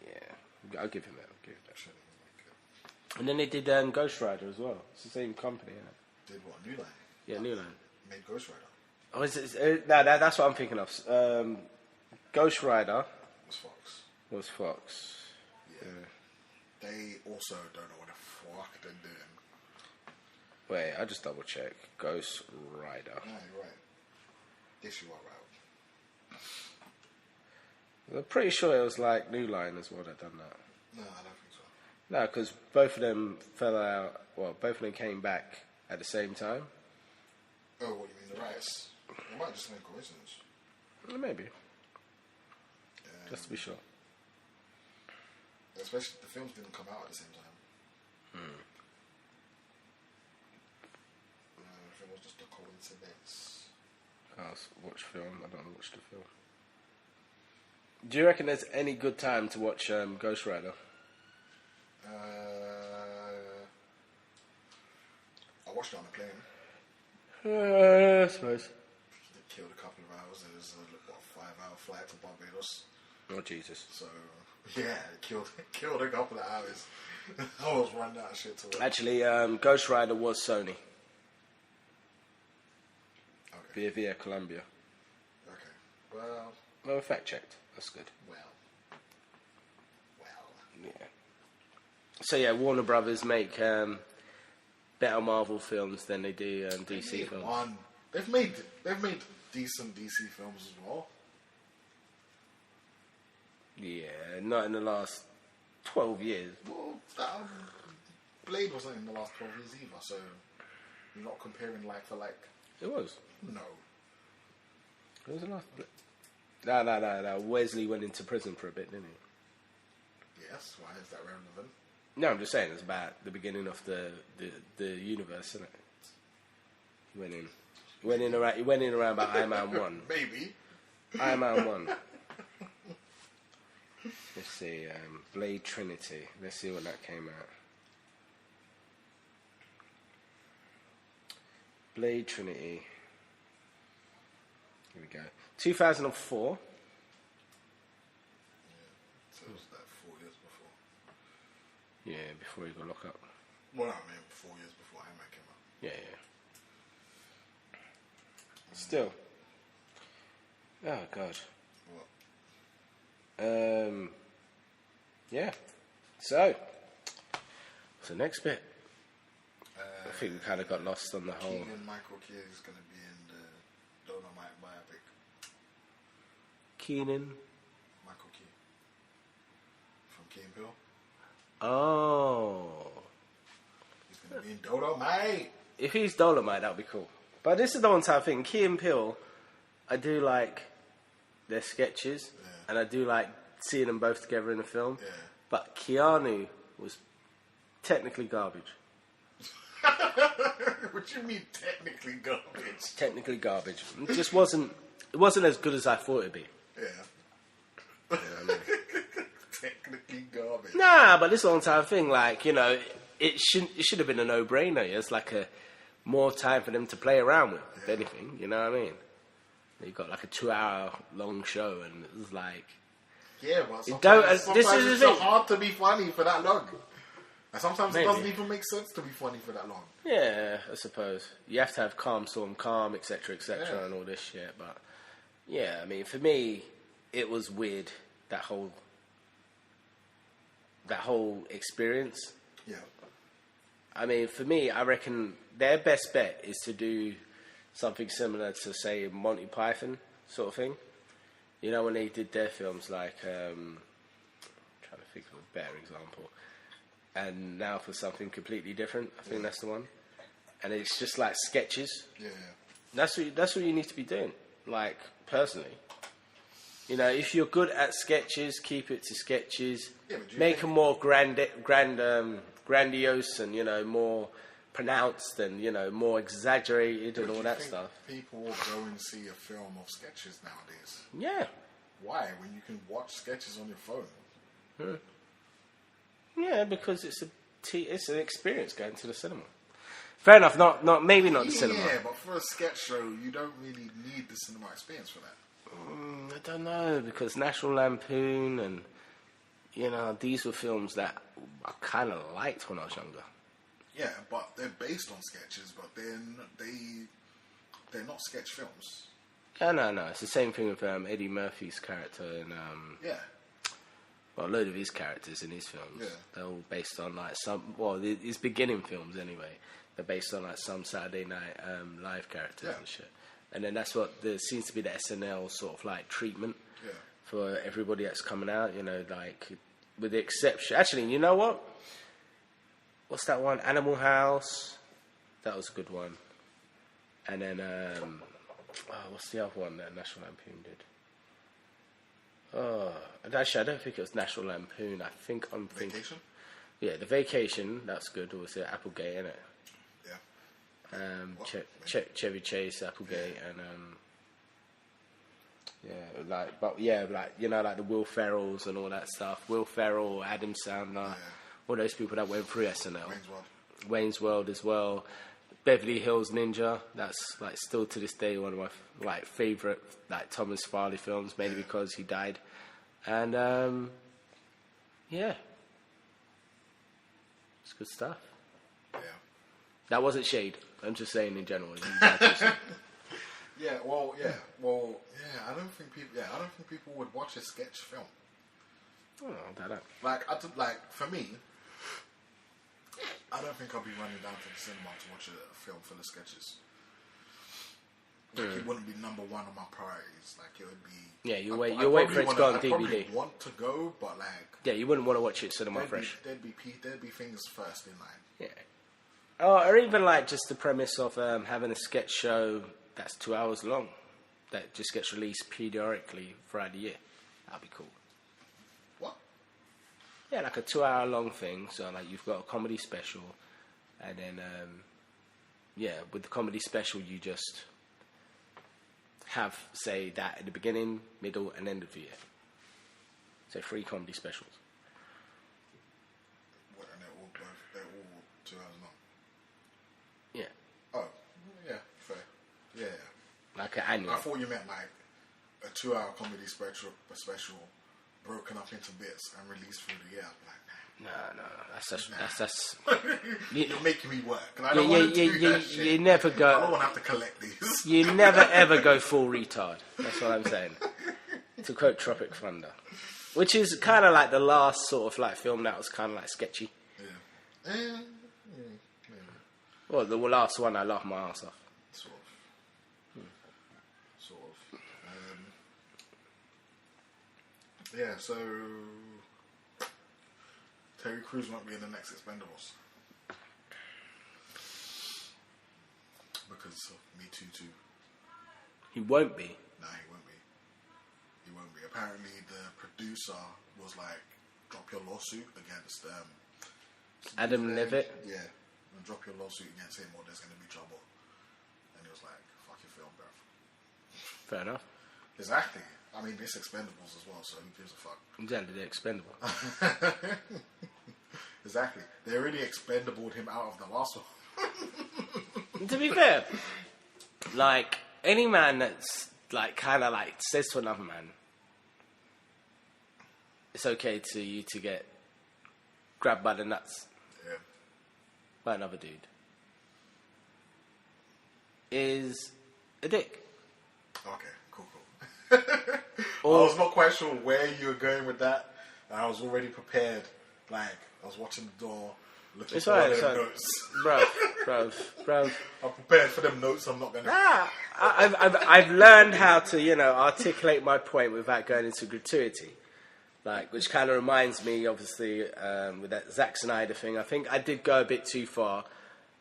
Yeah. I'll give him that. Trinity wasn't good. And then they did Ghost Rider as well. It's the same company, isn't it? Did what? New Line? Yeah, New Line. Made Ghost Rider. Oh, is it? No, that's what I'm thinking of. Ghost Rider was Fox. Yeah. They also don't know what the fuck they're doing. Wait, I'll just double check. Ghost Rider. No, you're right. This you are right. I'm pretty sure it was like New Line as well that done that. No, I don't think so. No, because both of them fell out. Well, both of them came back at the same time. Oh, what you mean the rights? It might just be a coincidence. Maybe. Just to be sure. Especially the films didn't come out at the same time. If it was just a coincidence. I'll watch film. I don't watch the film. Do you reckon there's any good time to watch Ghost Rider? I watched it on a plane. I suppose. It killed a couple of hours. It was a 5-hour flight to Barbados. Oh Jesus! So yeah, it killed a couple of hours. I was running out of shit to watch. Actually, Ghost Rider was Sony. Okay. Via Columbia. Okay. Well, fact checked. That's good. Well. Yeah. So yeah, Warner Brothers make better Marvel films than they do DC films. They've made decent DC films as well. Yeah, not in the last 12 years. Well, Blade wasn't in the last 12 years either, so you're not comparing like for like. It was. No. It was the last. No. Wesley went into prison for a bit, didn't he? Yes. Why is that relevant? No, I'm just saying it's about the beginning of the universe, isn't it? He went in around about Iron Man 1. Maybe. Iron Man 1. Let's see, Blade Trinity. Let's see when that came out. Blade Trinity. Here we go. 2004. Yeah. So it was that 4 years before. Yeah, before he got locked up. Well, I mean, 4 years before Iron Man came out. Yeah. Still. Oh, God. What? Yeah. So, what's the next bit? I think we kind of got lost on the whole. Keegan Michael Key is going to be in the Dolomite biopic. Keenan. Michael Key. From Key and Peele. Oh. He's going to be in Dolomite. If he's Dolomite, that would be cool. But this is the one time thing. Key and Peele, I do like their sketches, and I do like seeing them both together in a film. Yeah. But Keanu was technically garbage. What do you mean technically garbage? Technically garbage. It just wasn't. It wasn't as good as I thought it'd be. Yeah. You know what I mean? Technically garbage. Nah, but this is the one time thing. Like, you know, it should have been a no-brainer. It's like more time for them to play around with, if anything. You know what I mean? They got like a 2-hour long show, and it was like. Yeah, but sometimes it's so hard to be funny for that long. And sometimes it doesn't even make sense to be funny for that long. Yeah, I suppose. You have to have calm, etc., and all this shit. But, yeah, I mean, for me, it was weird, that whole experience. Yeah. I mean, for me, I reckon their best bet is to do something similar to, say, Monty Python sort of thing. You know, when they did their films, like, I'm trying to think of a better example. And now for something completely different, I think that's the one. And it's just like sketches. Yeah. That's what you need to be doing. Like, personally. You know, if you're good at sketches, keep it to sketches. Yeah, make them more grandiose and, you know, more pronounced and, you know, more exaggerated and all that stuff. People will go and see a film of sketches nowadays. Yeah. Why? When you can watch sketches on your phone. Yeah, because it's an experience going to the cinema. Fair enough. Maybe not the cinema. Yeah, but for a sketch show, you don't really need the cinema experience for that. I don't know, because National Lampoon and, you know, these were films that I kind of liked when I was younger. Yeah, but they're based on sketches, but they're not sketch films. No. It's the same thing with Eddie Murphy's character in... yeah. Well, a load of his characters in his films. Yeah. They're all based on, like, his beginning films, anyway. They're based on, like, some Saturday Night Live characters and shit. And then that's what there seems to be the SNL sort of, like, treatment for everybody that's coming out, you know, like, with the exception... Actually, you know what? What's that one? Animal House. That was a good one. And then, what's the other one that National Lampoon did? Oh, actually, I don't think it was National Lampoon. I think I'm thinking... Vacation? Yeah, The Vacation. That's good. Or was it Applegate, innit? Yeah. Chevy Chase, Applegate, and... you know, like the Will Ferrells and all that stuff. Will Ferrell, Adam Sandler, all those people that went through SNL. Wayne's World as well. Beverly Hills Ninja. That's like still to this day one of my favorite like Thomas Farley films, mainly because he died. And it's good stuff. Yeah. That wasn't shade. I'm just saying in general. I don't think people would watch a sketch film. Oh, I don't know. Like for me, I don't think I'll be running down to the cinema to watch a film full of sketches. Like, it wouldn't be number one on my priorities. Like, it would be... Yeah, you'll wait for it to go on DVD. I probably want to go, but like... Yeah, you wouldn't want to watch it cinema fresh. There'd be things first in line. Yeah. Oh, or even like just the premise of having a sketch show that's 2 hours long that just gets released periodically throughout the year. That'd be cool. What? Yeah, like a 2 hour long thing. So like you've got a comedy special, and then with the comedy special you just have, say, that at the beginning, middle, and end of the year. So 3 comedy specials. What, and they're all 2 hours long? Yeah. Oh, yeah, fair. Yeah. Like an annual. I thought you meant like a 2 hour comedy special broken up into bits and released through the year. Like, no, that's you're making me work. And I don't want to do that shit. You never go. I don't want to have to collect these. You never ever go full retard. That's what I'm saying. To quote Tropic Thunder, which is kind of like the last sort of like film that was kind of like sketchy. Yeah. Well, the last one I laughed my ass off. Sort of. Yeah. So. Terry Crews won't be in the next Expendables. Because of Me Too 2. He won't be. Nah, he won't be. He won't be. Apparently, the producer was like, drop your lawsuit against... Adam Levitt? Yeah. Drop your lawsuit against him or there's going to be trouble. And he was like, fuck your film, bruv. Fair enough. Exactly. I mean, it's Expendables as well, so who gives a fuck? Exactly, they're expendable. Exactly. They already expendabled him out of the last one. To be fair, like, any man that's, like, kind of, like, says to another man, it's okay to you to get grabbed by the nuts by another dude, is a dick. Okay, cool. I was not quite sure where you were going with that. I was already prepared. Like, I was watching the door, looking for them notes. Bro. I'm prepared for them notes. I'm not going to... I've learned how to, articulate my point without going into gratuity. Like, which kind of reminds me, obviously, with that Zack Snyder thing. I think I did go a bit too far.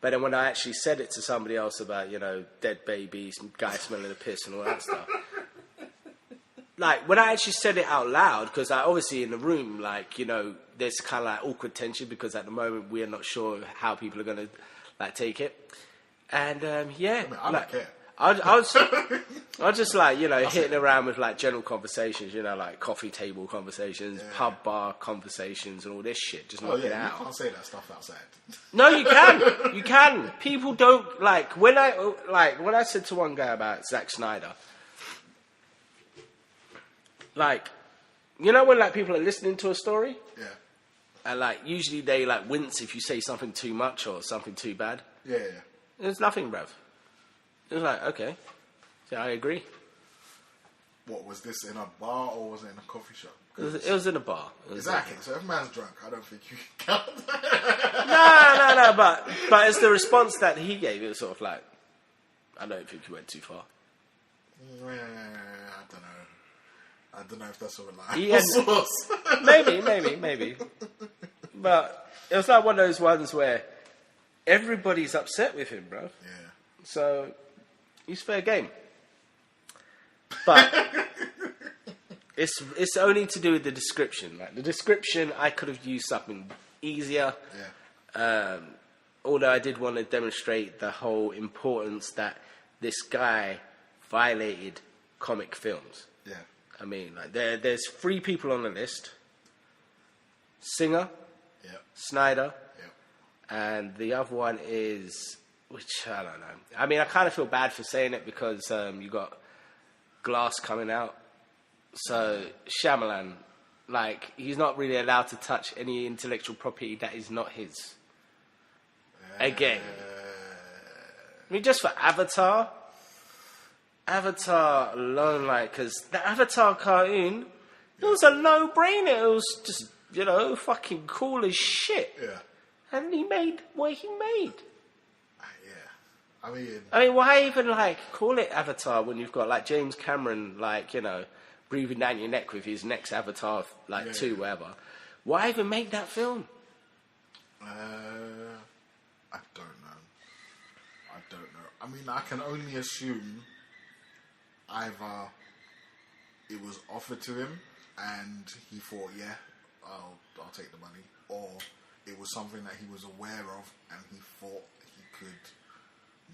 But then when I actually said it to somebody else about, dead babies, guy smelling the piss and all that stuff. Like, when I actually said it out loud, because obviously in the room, like, there's kind of like awkward tension because at the moment we are not sure how people are going to, like, take it. And, yeah. I don't care. I was just like, hitting around with like general conversations, like coffee table conversations, pub bar conversations, and all this shit. Just knock it out. You can't say that stuff outside. No, you can. You can. People don't like when I said to one guy about Zack Snyder. Like, when like people are listening to a story, and like usually they like wince if you say something too much or something too bad. Yeah. There's nothing, bruv. It was like, okay. So I agree. What, was this in a bar or was it in a coffee shop? It was in a bar. Exactly. So if man's drunk, I don't think you can count that. No. But it's the response that he gave. It was sort of like, I don't think you went too far. I don't know if that's a reliable source. Maybe. But it was like one of those ones where everybody's upset with him, bro. Yeah. So... he's fair game, but it's only to do with the description. Like the description, I could have used something easier. Yeah. Although I did want to demonstrate the whole importance that this guy violated comic films. Yeah. I mean, like there's 3 people on the list: Singer, Snyder, and the other one is. Which, I don't know. I mean, I kind of feel bad for saying it because you got Glass coming out. So, Shyamalan, like, he's not really allowed to touch any intellectual property that is not his. Again. I mean, just for Avatar alone, like, because the Avatar cartoon, it was a no-brainer. It was just, fucking cool as shit. Yeah. And he made what he made. Yeah. I mean, why even, like, call it Avatar when you've got, like, James Cameron, like, you know, breathing down your neck with his next Avatar, like, 2, whatever. Why even make that film? I don't know. I mean, I can only assume either it was offered to him and he thought, yeah, I'll take the money, or it was something that he was aware of and he thought he could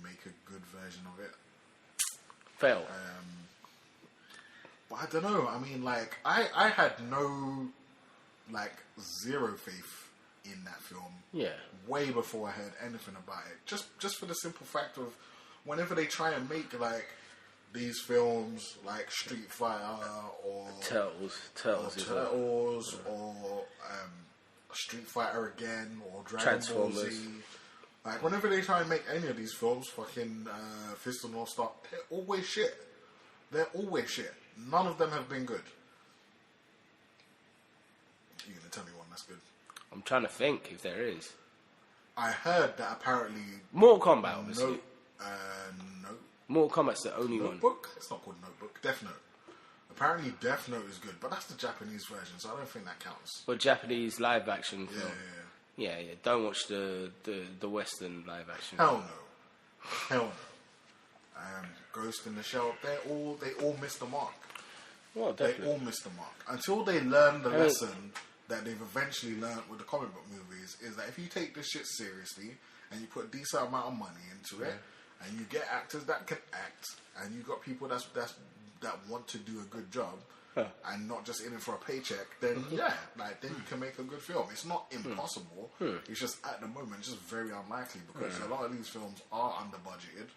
make a good version of it. Fail. But I don't know. I mean, like, I had no, like, zero faith in that film. Yeah. Way before I heard anything about it. Just for the simple fact of whenever they try and make, like, these films, like Street Fighter or Turtles, or Street Fighter again, or Dragon Ball Z. Like, whenever they try and make any of these films, fucking Fist of North Star, they're always shit. None of them have been good. You're gonna tell me one that's good? I'm trying to think if there is. I heard that apparently Mortal Kombat, obviously. No. Mortal Kombat's the only Notebook? one. It's not called Notebook. Death Note. Apparently Death Note is good, but that's the Japanese version, so I don't think that counts. But Japanese live action film. Yeah. Yeah. Don't watch the Western live action. Hell no. Ghost in the Shell. They all miss the mark. Well, definitely. They all miss the mark until they learn the lesson that they've eventually learned with the comic book movies. Is that if you take this shit seriously and you put a decent amount of money into it, and you get actors that can act, and you got people that want to do a good job, and not just in it for a paycheck, then then you can make a good film. It's not impossible. It's just at the moment it's just very unlikely because a lot of these films are under budgeted,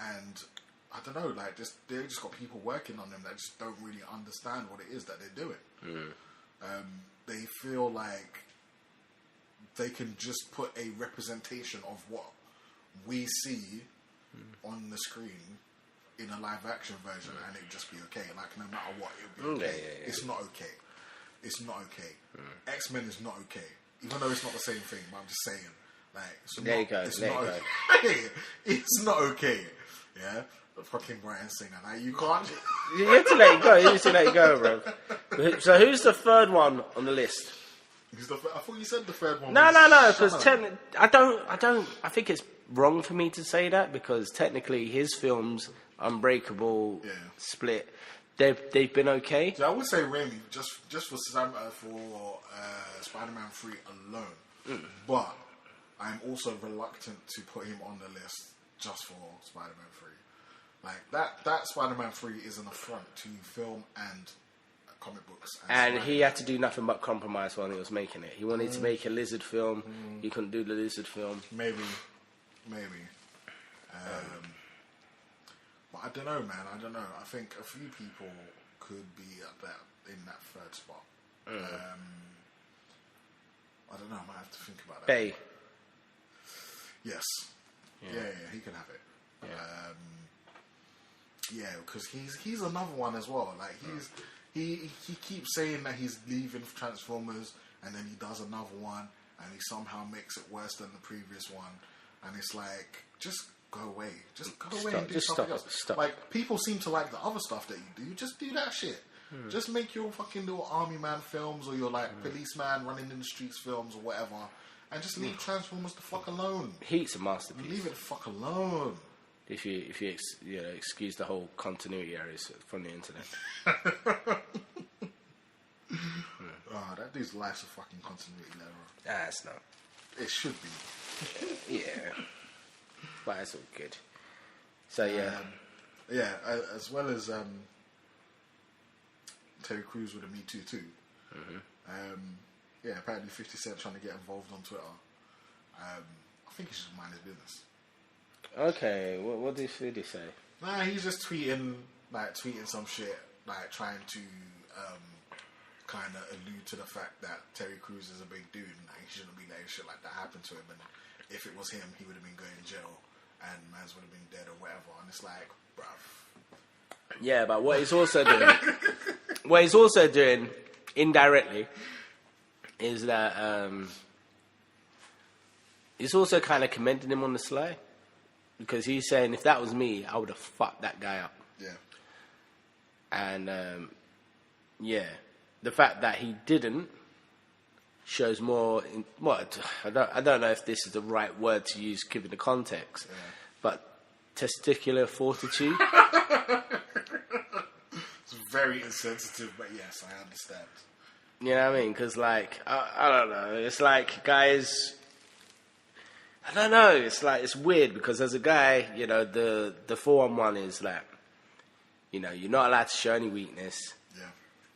and I don't know, like they just got people working on them that just don't really understand what it is that they're doing. They feel like they can just put a representation of what we see on the screen in a live action version and it'd just be okay. Like, no matter what, it'll be okay. It's not okay. X-Men is not okay. Even though it's not the same thing, but I'm just saying. Like, there you go. Okay. It's not okay. Yeah? The fucking Brian Singer. Like, you can't... You have to let it go, bro. So who's the third one on the list? I thought you said the third one. No, because I think it's wrong for me to say that because technically his films, Unbreakable, Split, they've been okay. So I would say Raimi just for Spider-Man 3 alone, but I'm also reluctant to put him on the list just for Spider-Man 3. Like that Spider-Man 3 is an affront to film and comic books. And he had to do nothing but compromise while he was making it. He wanted to make a lizard film. He couldn't do the lizard film. Maybe. But I don't know, man. I don't know. I think a few people could be in that third spot. I don't know. I might have to think about that. Bay. Yes. Yeah, he can have it. Because he's another one as well. Like he keeps saying that he's leaving Transformers, and then he does another one, and he somehow makes it worse than the previous one. And it's like, just go away. Just go away and do something else. Stop. Like, people seem to like the other stuff that you do. Just do that shit. Just make your fucking little army man films or your like policeman running in the streets films or whatever, and just leave Transformers the fuck alone. Heat's a masterpiece. Leave it the fuck alone. If you excuse the whole continuity errors from the internet. Oh, that dude's life's a fucking continuity error. Nah, it's not. It should be. Yeah. But it's all good. So, as well as Terry Crews with a Me Too too. Apparently 50 Cent trying to get involved on Twitter. I think he should mind his business. Okay, what did he say? Nah, he's just tweeting some shit, like trying to kind of allude to the fact that Terry Crews is a big dude and he shouldn't be letting shit like that happen to him. And if it was him, he would have been going to jail and mans would have been dead or whatever. And it's like, bruv. Yeah, but what he's also doing, indirectly, is that He's also kind of commending him on the sly. Because he's saying, if that was me, I would have fucked that guy up. Yeah. And, the fact that he didn't shows more... I don't know if this is the right word to use given the context, but testicular fortitude. It's very insensitive, but yes, I understand. You know what I mean? Because, like, I don't know. It's like, guys... I don't know. It's like, it's weird because as a guy, you know, the 4-on-1 is like, you know, you're not allowed to show any weakness. Yeah.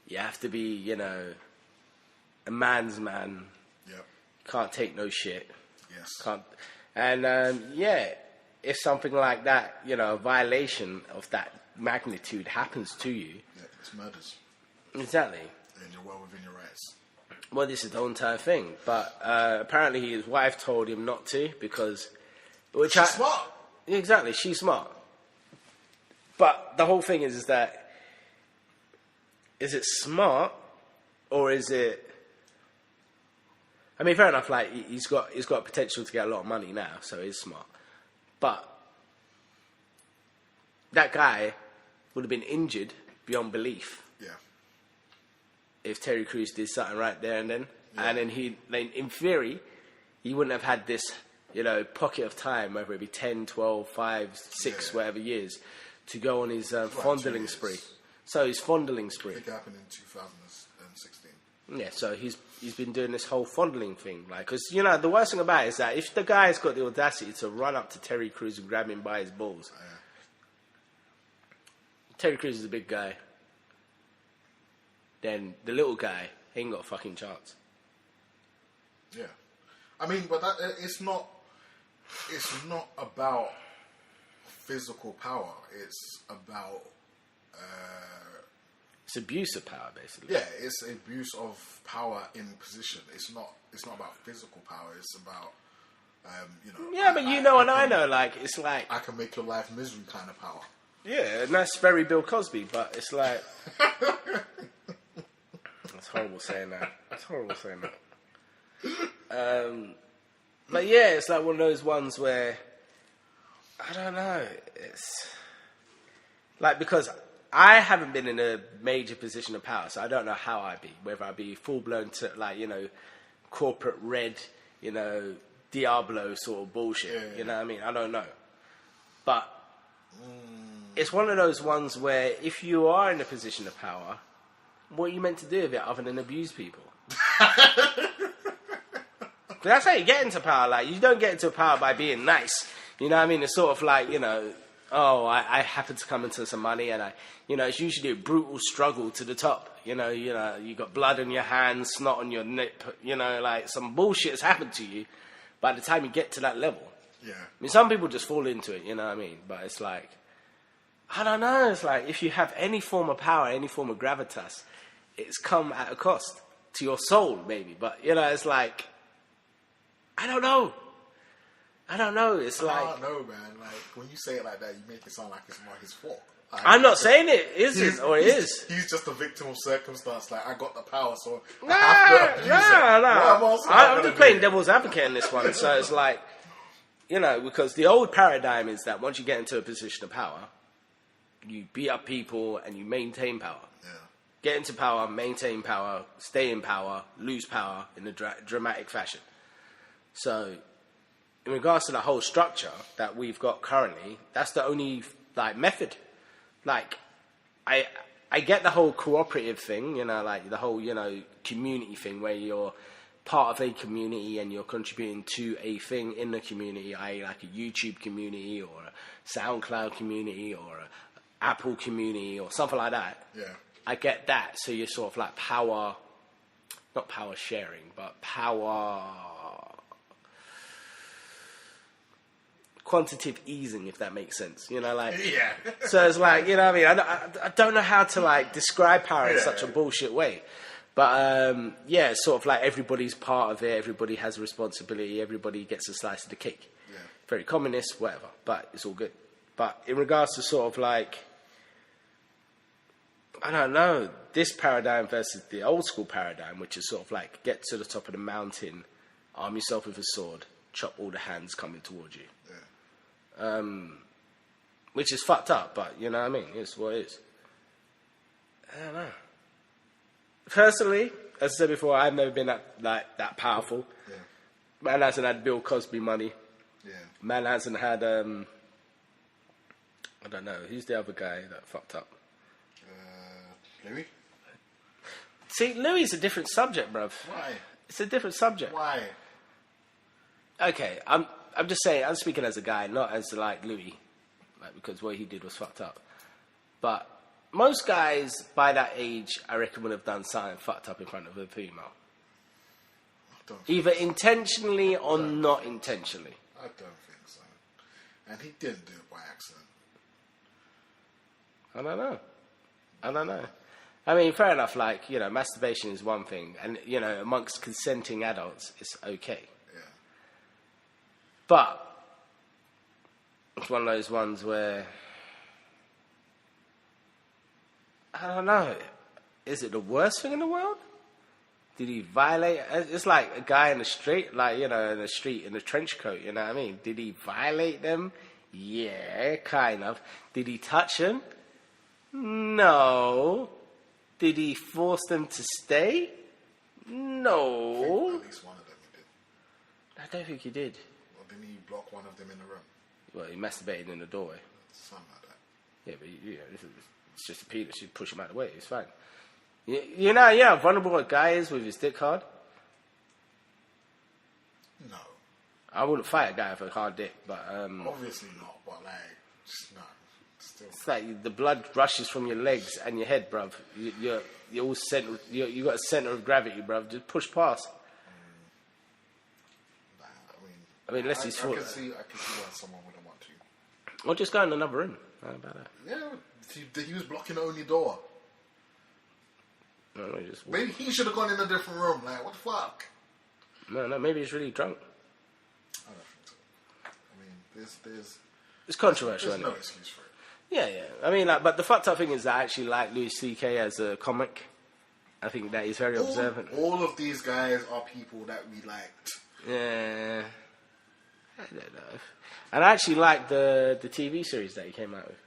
You have to be, you know, a man's man. Yep. Can't take no shit. Yes. Can't. And, if something like that, you know, a violation of that magnitude happens to you. Yeah, it's murders. Exactly. And you're well within your rights. Well, this is the whole entire thing. But apparently his wife told him not to because... She's smart. Exactly, she's smart. But the whole thing is that... Is it smart or is it... I mean, fair enough, like, he's got potential to get a lot of money now, so he's smart. But that guy would have been injured beyond belief. Yeah. If Terry Crews did something right there and then. Yeah. And then in theory, he wouldn't have had this, you know, pocket of time, whether it be 10, 12, 5, 6, whatever years, to go on his fondling spree. So his fondling spree. I think it happened in 2016. Yeah, so he's been doing this whole fondling thing. Like, because, you know, the worst thing about it is that if the guy's got the audacity to run up to Terry Crews and grab him by his balls. Terry Crews is a big guy. Then the little guy ain't got a fucking chance. Yeah, I mean, but it's not about physical power. It's about it's abuse of power, basically. Yeah, it's abuse of power in position. It's not about physical power. It's about you know. Yeah, but I know. Like, it's like I can make your life misery kind of power. Yeah, and that's very Bill Cosby, but it's like. It's horrible saying that. But yeah, it's like one of those ones where I don't know. It's like because I haven't been in a major position of power, so I don't know how I'd be. Whether I'd be full blown to like, you know, corporate red, you know, Diablo sort of bullshit. Yeah. You know what I mean? I don't know. But it's one of those ones where if you are in a position of power, what are you meant to do with it other than abuse people? That's how you get into power. Like, you don't get into power by being nice. You know what I mean? It's sort of like, you know, I happen to come into some money and it's usually a brutal struggle to the top. You got blood on your hands, snot on your nip, like some bullshit has happened to you by the time you get to that level. Yeah. I mean, some people just fall into it, you know what I mean? But it's like, I don't know. It's like, if you have any form of power, any form of gravitas, it's come at a cost to your soul, maybe. But, it's like, I don't know. It's like... I don't know, man. Like, when you say it like that, you make it sound like it's not his fault. Like, I'm not saying it isn't, or it is. He's just a victim of circumstance. Like, I got the power, so I have to abuse it. No. I'm just playing devil's advocate in this one. So it's like, because the old paradigm is that once you get into a position of power, you beat up people and you maintain power. Yeah. Get into power, maintain power, stay in power, lose power in a dramatic fashion. So, in regards to the whole structure that we've got currently, that's the only method. Like, I get the whole cooperative thing, like the whole community thing where you're part of a community and you're contributing to a thing in the community, i.e. like a YouTube community or a SoundCloud community or a Apple community or something like that. Yeah. I get that. So you're sort of like power, not power sharing, but power quantitative easing, if that makes sense. Yeah. So it's like, what I mean? I don't know how to describe power in such a bullshit way. But it's sort of like everybody's part of it. Everybody has a responsibility. Everybody gets a slice of the cake. Yeah. Very communist, whatever. But it's all good. But in regards to sort of I don't know, this paradigm versus the old school paradigm, which is sort of like get to the top of the mountain, arm yourself with a sword, chop all the hands coming towards you. Yeah. Which is fucked up, but you know what I mean? It's what it is. I don't know. Personally, as I said before, I've never been that powerful. Yeah. Man hasn't had Bill Cosby money. Yeah. Man hasn't had, I don't know, who's the other guy that fucked up? Louis? See, Louis is a different subject, bruv. Why? It's a different subject. Why? Okay, I'm just saying, I'm speaking as a guy, not as like Louis, like, because what he did was fucked up. But most guys by that age, I reckon, would have done something fucked up in front of a female. Either intentionally or not intentionally. I don't think so. And he didn't do it by accident. I don't know. I mean, fair enough, like, you know, masturbation is one thing, and, you know, amongst consenting adults, it's okay. Yeah. But it's one of those ones where, I don't know, is it the worst thing in the world? Did he violate? It's like a guy in the street, like, you know, in the street in a trench coat, you know what I mean? Did he violate them? Yeah, kind of. Did he touch them? No. Did he force them to stay? No. At least one of them he did. I don't think he did. Or didn't he block one of them in the room? Well, he masturbated in the doorway. Something like that. Yeah, but it's just a penis. You push him out of the way. It's fine. You know how vulnerable a guy is with his dick hard? No. I wouldn't fight a guy with a hard dick, but Obviously not, but like, just no. Still. it's like the blood rushes from your legs and your head, bruv. You're all center. You got a center of gravity, bruv. Just push past. I mean, unless he's I can see why someone wouldn't want to. Or just go in another room. How about that? Yeah, he was blocking the only door. No, just walk. Maybe he should have gone in a different room. Like, what the fuck? No, maybe he's really drunk. I don't think so. I mean, there's It's controversial. no Anyway. excuse for it. Yeah. I mean, like, but the fucked up thing is that I actually like Louis C.K. as a comic. I think that he's very observant. All of these guys are people that we liked. Yeah. I don't know. And I actually like the TV series that he came out with.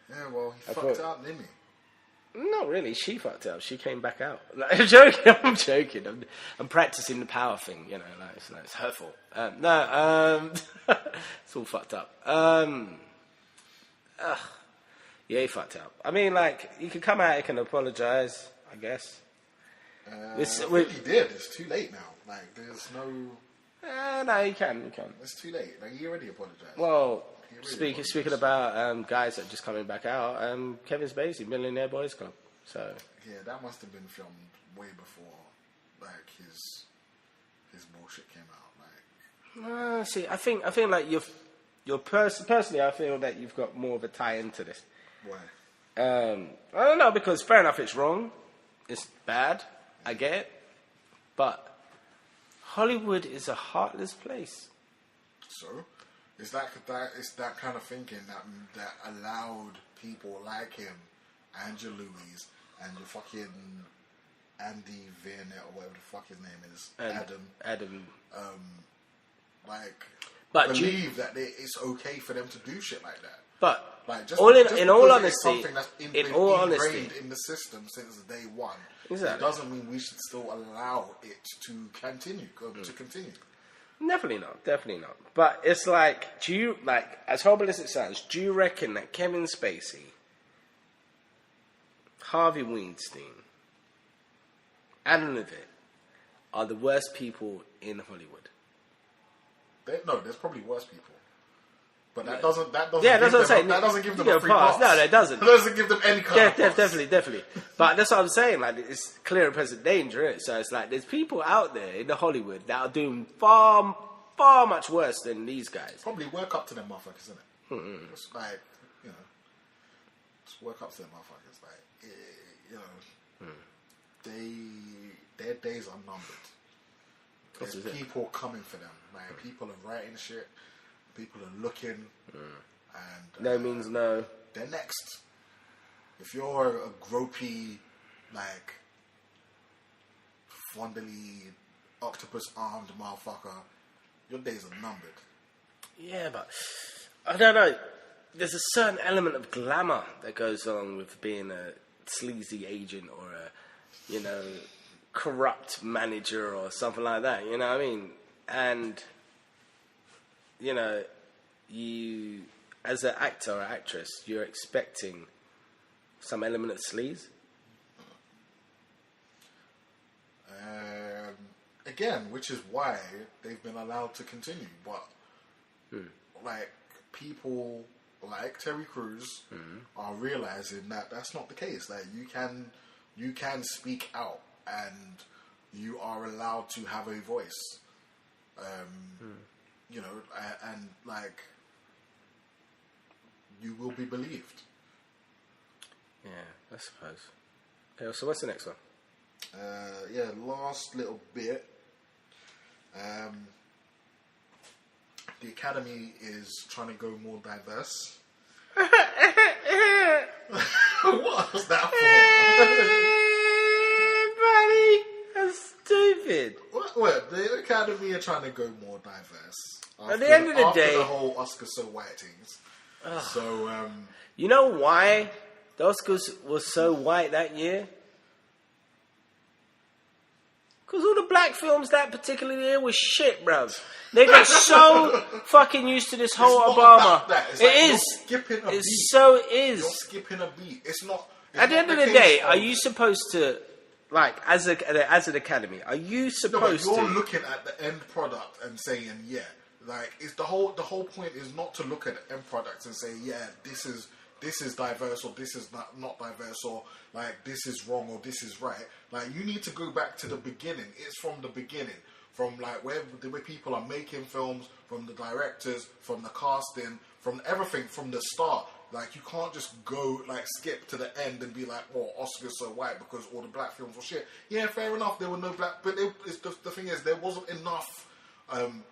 Yeah, well, he thought- fucked out, didn't he? Not really. She fucked up. She came back out. Like, I'm joking. I'm practicing the power thing. You know, like it's her fault. It's all fucked up. Yeah, he fucked up. I mean, like, you can come out, you can apologise, I guess. I think he did. It's too late now. Like, there's no... No, you can. It's too late. Like, he already apologised. Well, speaking about guys that are just coming back out, Kevin Spacey, Millionaire Boys Club. So yeah, that must have been filmed way before, like, his bullshit came out. Like, see, I think like personally, I feel that you've got more of a tie into this. why? I don't know, because fair enough, it's wrong, it's bad, I get it, but Hollywood is a heartless place. So, it's that kind of thinking that allowed people like him, Andrew Louis, and the fucking Andy Viernette, or whatever the fuck his name is, Adam, But believe that it's okay for them to do shit like that. But Like, in all honesty, ingrained in the system since day one. Exactly. It doesn't mean we should still allow it to continue. Definitely not. But it's like, do you, like, as horrible as it sounds, do you reckon that Kevin Spacey, Harvey Weinstein, Adam Levine are the worst people in Hollywood? No, there's probably worse people. But that Yeah. doesn't. Yeah, that's what I'm saying. That doesn't give them a free pass. No, that doesn't. It doesn't give them any kind of pass. Definitely. But that's what I'm saying. Like, it's clear and present danger, isn't it? So it's like there's people out there in the Hollywood that are doing far much worse than these guys. Probably work up to them motherfuckers, isn't it? Just like, just work up to them motherfuckers. Like, their days are numbered. There's people coming for them. Like, people are writing shit. People are looking, and No means no. They're next. If you're a gropey, like, fondly octopus-armed motherfucker, your days are numbered. Yeah, but I don't know. There's a certain element of glamour that goes on with being a sleazy agent or a, you know, corrupt manager or something like that. You know what I mean? And, you know, you, as an actor or actress, you're expecting some element of sleaze. Again, which is why they've been allowed to continue. But, like, people like Terry Crews are realizing that that's not the case. Like, you can speak out and you are allowed to have a voice. You know, and like, you will be believed. Yeah, I suppose. Okay, so what's the next one? Last little bit. The Academy is trying to go more diverse. What was that for? Buddy, that's stupid. What? The Academy are trying to go more diverse. At the end of the day, the whole Oscar so white things. So, you know why the Oscars was so white that year? Because all the black films that particular year was shit, bruv. They got so fucking used to this whole Obama. It's it like is. Skipping a beat. So is. You're skipping a beat. It's not. At the end of the day, are you supposed to, like, as an Academy, are you supposed to? You're looking at the end product and saying, yeah, like, it's the whole point is not to look at the end product and say, yeah, this is diverse or this is not diverse or like this is wrong or this is right. Like, you need to go back to the beginning. It's from the beginning, from like where the way people are making films, from the directors, from the casting, from everything from the start. Like, you can't just go like skip to the end and be like, "Oh, Oscars so white because all the black films were shit." Yeah, fair enough. There were no black, but the thing is, there wasn't enough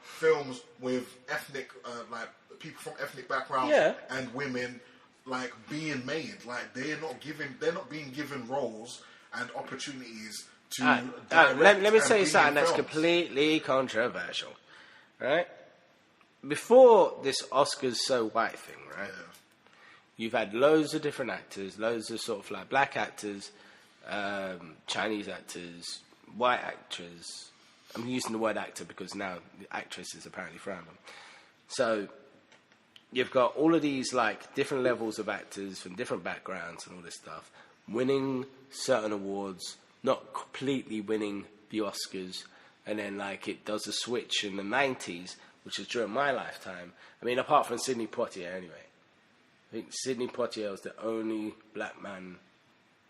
films with ethnic like people from ethnic backgrounds and women. Like, being made, like they're not being given roles and opportunities to. Let me tell you something that's completely controversial, right? Before this Oscars so white thing, right? Yeah. You've had loads of different actors, loads of sort of like black actors, Chinese actors, white actors. I'm using the word actor because now the actress is apparently frowned on. So you've got all of these like different levels of actors from different backgrounds and all this stuff, winning certain awards, not completely winning the Oscars, and then like it does a switch in the 90s, which is during my lifetime. I mean, apart from Sidney Poitier anyway. I think Sidney Poitier was the only black man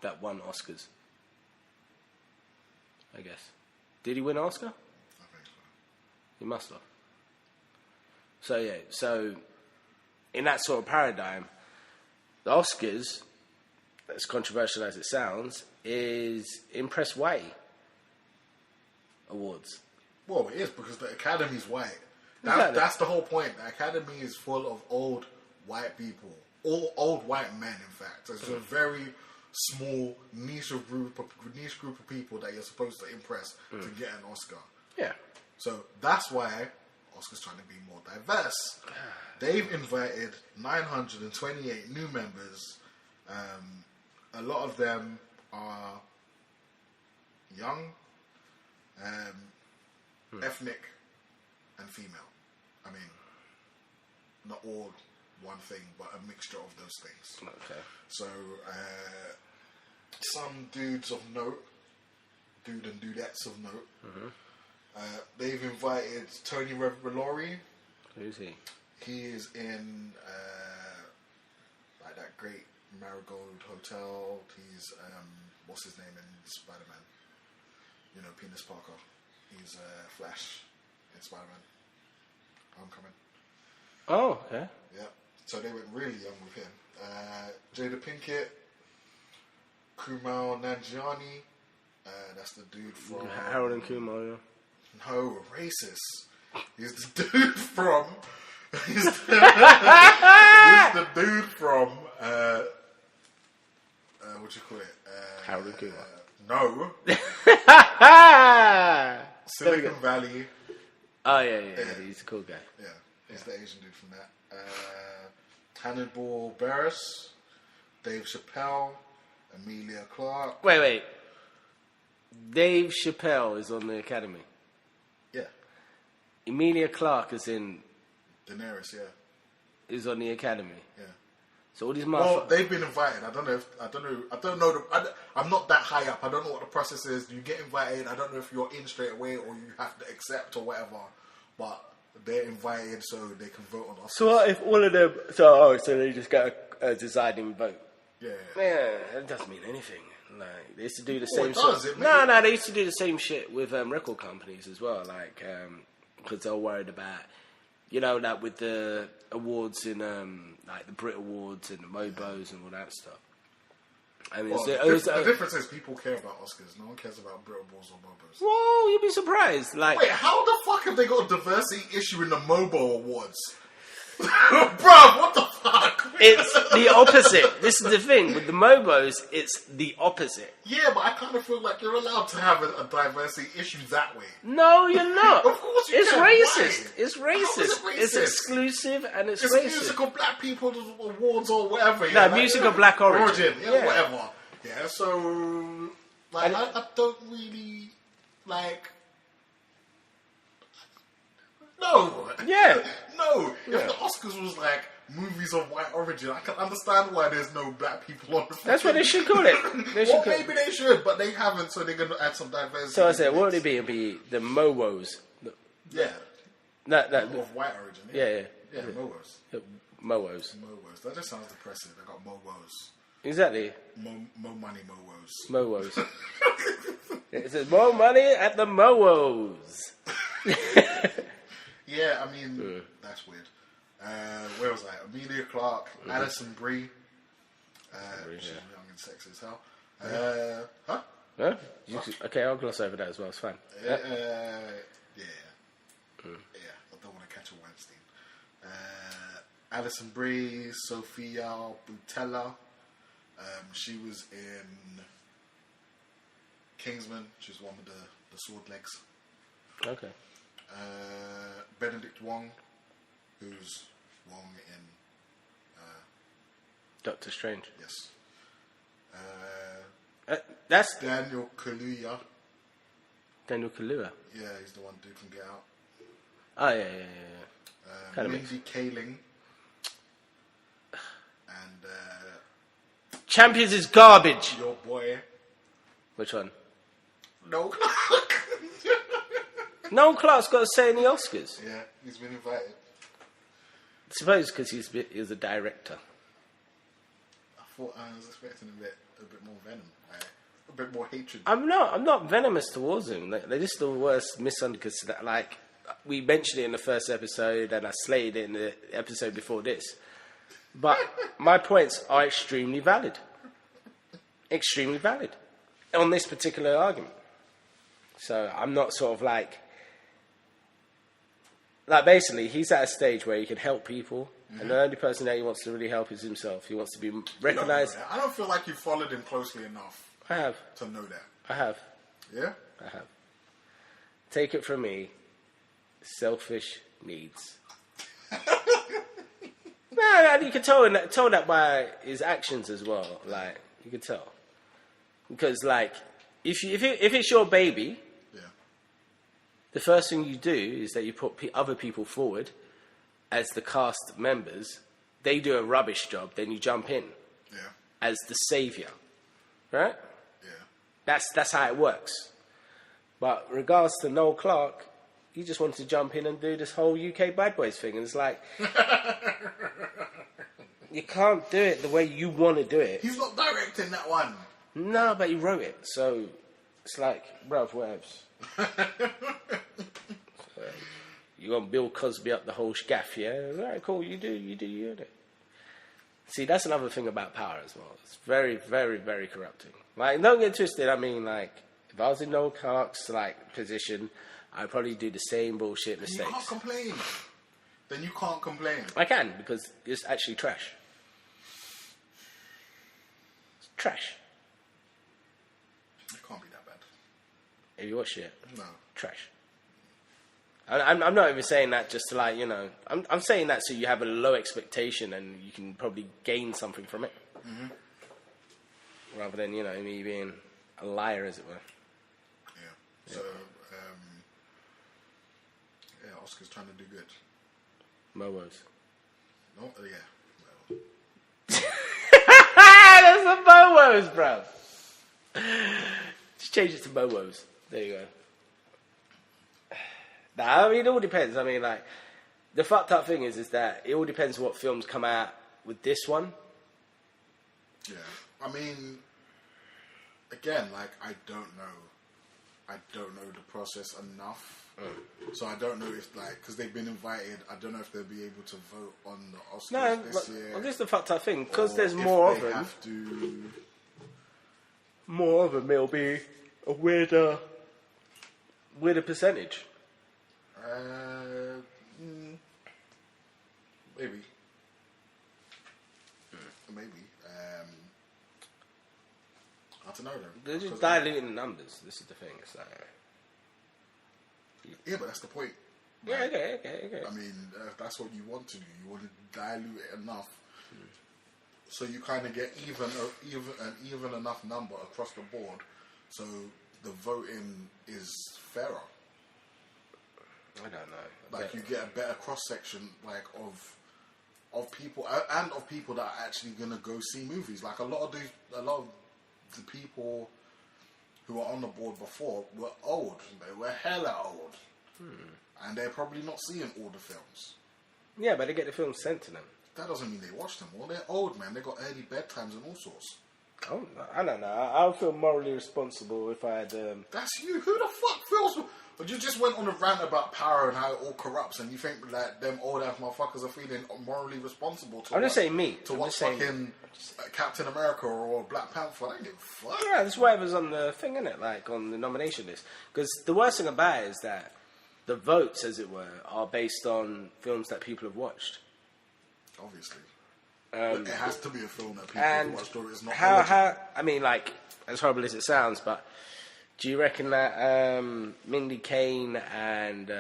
that won Oscars. I guess. Did he win an Oscar? I think so. He must have. So yeah, in that sort of paradigm, the Oscars, as controversial as it sounds, is Impress Whitey Awards. Well, it is because the Academy's white. Exactly. That's the whole point. The Academy is full of old white people. All old white men, in fact. It's a very small niche group of people that you're supposed to impress to get an Oscar. Yeah. So that's why Oscar's trying to be more diverse. They've invited 928 new members. A lot of them are young, ethnic, and female. I mean, not all one thing, but a mixture of those things. Okay. So, some dudes of note, dude and dudettes of note. Mm-hmm. They've invited Tony Revolori. Who's he? He is in like that great Marigold Hotel. He's what's his name in Spider-Man? You know, Penis Parker. He's Flash in Spider-Man. Homecoming. Oh, okay. Yeah. So they went really young with him. Jada Pinkett, Kumail Nanjiani. That's the dude from Harold and Kumar. Yeah. No, racist. He's the dude from. He's the dude from. What you call it? Harold and Kumar. No. Silicon Valley. Oh, yeah. He's a cool guy. Yeah, he's the Asian dude from that. Hannibal Buress, Dave Chappelle, Emilia Clarke. Wait. Dave Chappelle is on the Academy. Yeah. Emilia Clarke is in... Daenerys, yeah. Is on the Academy. Yeah. So all these Well, they've been invited. I don't know. I'm not that high up. I don't know what the process is. You get invited. I don't know if you're in straight away or you have to accept or whatever. But they're invited so they can vote on us. So what if all of them... So they just get a deciding vote? Yeah. Yeah, that doesn't mean anything. Like, they used to do the same it does. shit. It No, they used to do the same shit with record companies as well. Like, because they were worried about... You know, like with the awards in, like the Brit Awards and the Mobos and all that stuff. I mean, the difference is people care about Oscars. No one cares about Brit Awards or Mobos. Whoa, you'd be surprised. Like, wait, how the fuck have they got a diversity issue in the Mobo Awards? Bruh, what the fuck? It's the opposite. This is the thing. With the Mobos, it's the opposite. Yeah, but I kind of feel like you're allowed to have a diversity issue that way. No, you're not. Of course you it's can. Racist. Why? It's racist. How is it racist. It's exclusive and it's It's racist. musical black people awards or whatever. No, musical black origin. Yeah, whatever. Yeah, so like I don't really like. No. Yeah. No. Yeah. If the Oscars was like movies of white origin, I can understand why there's no black people on the. That's what they should call it. Maybe they should, but they haven't, so they're gonna add some diversity. So I said, what would it be? It'd be the Mowos. Yeah. Of white origin. Yeah. Yeah, Mowos. Mowos. Mowos. That just sounds depressing. I got Mowos. Exactly. Mo money Mowos. Mowos. It says more money at the Mowos. Yeah, I mean, that's weird. Where was I? Emilia Clarke, Alison Brie. She's young and sexy as hell. Huh? Okay, I'll gloss over that as well. It's fine. Yeah. I don't want to catch a Weinstein. Alison Brie, Sophia Boutella. She was in Kingsman. She's the one with the sword legs. Okay. Benedict Wong, who's Wong in Doctor Strange. Yes. That's Daniel Kaluuya. Daniel Kaluuya. Yeah, he's the one dude can get out. Oh yeah. Mindy Kaling. And Champions is garbage. your boy. Which one? Noel Clarke. Noel Clarke's got a say in the Oscars. Yeah, he's been invited. I suppose because he's a director. I thought I was expecting a bit more venom, like, a bit more hatred. I'm not venomous towards him. They're just the worst misunderstood. Like we mentioned it in the first episode, and I slayed it in the episode before this. But my points are extremely valid. Extremely valid on this particular argument. So I'm not sort of like basically he's at a stage where he can help people, and the only person that he wants to really help is himself. He wants to be recognised. I don't feel like you followed him closely enough. I have. To know that. I have. Yeah? I have. Take it from me. Selfish needs. No, you can tell that by his actions as well. Like you can tell, because like if it's your baby, yeah, the first thing you do is that you put other people forward as the cast members. They do a rubbish job, then you jump in as the savior, right? Yeah, that's how it works. But regards to Noel Clarke, he just wanted to jump in and do this whole UK Bad Boys thing, and it's like. You can't do it the way you want to do it. He's not directing that one. No, but he wrote it, so it's like, bruv, whatevs. So, you want Bill Cosby up the whole scaff, yeah? Alright, cool, you do. See, that's another thing about power as well. It's very, very, very corrupting. Like, don't get twisted, I mean, like, if I was in Noel Clarke's, like, position, I'd probably do the same bullshit mistakes. You can't complain. Then you can't complain. I can, because it's actually trash. Trash. It can't be that bad. Have you watched it? No. Trash. I'm not even saying that just to like, you know, I'm saying that so you have a low expectation and you can probably gain something from it. Mm-hmm. Rather than, you know, me being a liar, as it were. Yeah. So, Oscar's trying to do good. Mowos. No, yeah. That's the Mowos, bro. Just change it to Mowos. There you go. Nah, I mean, it all depends. I mean, like, the fucked up thing is that it all depends what films come out with this one. Yeah. I mean, again, like, I don't know the process enough. So I don't know if, like, because they've been invited, I don't know if they'll be able to vote on the Oscars this year. Well, this is the fucked up thing. Because there's more of them. More of them, it'll be a weirder percentage. Maybe. Maybe. I don't know though. They're just diluting the numbers. This is the thing. It's like, yeah, but that's the point. Like, yeah, okay. I mean, that's what you want to do. You want to dilute it enough so you kind of get an even enough number across the board, so the voting is fairer. I don't know. Like, you get a better cross section, like, of people and of people that are actually gonna go see movies. Like, a lot of the people who were on the board before were old. They were hella old, and they're probably not seeing all the films. Yeah, but they get the films sent to them. That doesn't mean they watch them all. They're old, man. They got early bedtimes and all sorts. Oh, I don't know. I would feel morally responsible if I had. That's you. Who the fuck feels? But you just went on a rant about power and how it all corrupts, and you think like them old ass motherfuckers are feeling morally responsible to. I'm just saying me. To watch fucking Captain America or Black Panther. I don't give a fuck. Yeah, that's whatever's on the thing, innit? Like on the nomination list. Because the worst thing about it is that the votes, as it were, are based on films that people have watched. Obviously. It has to be a film that people have watched, or it's not. How? I mean, like, as horrible as it sounds, but do you reckon that Mindy Kaling and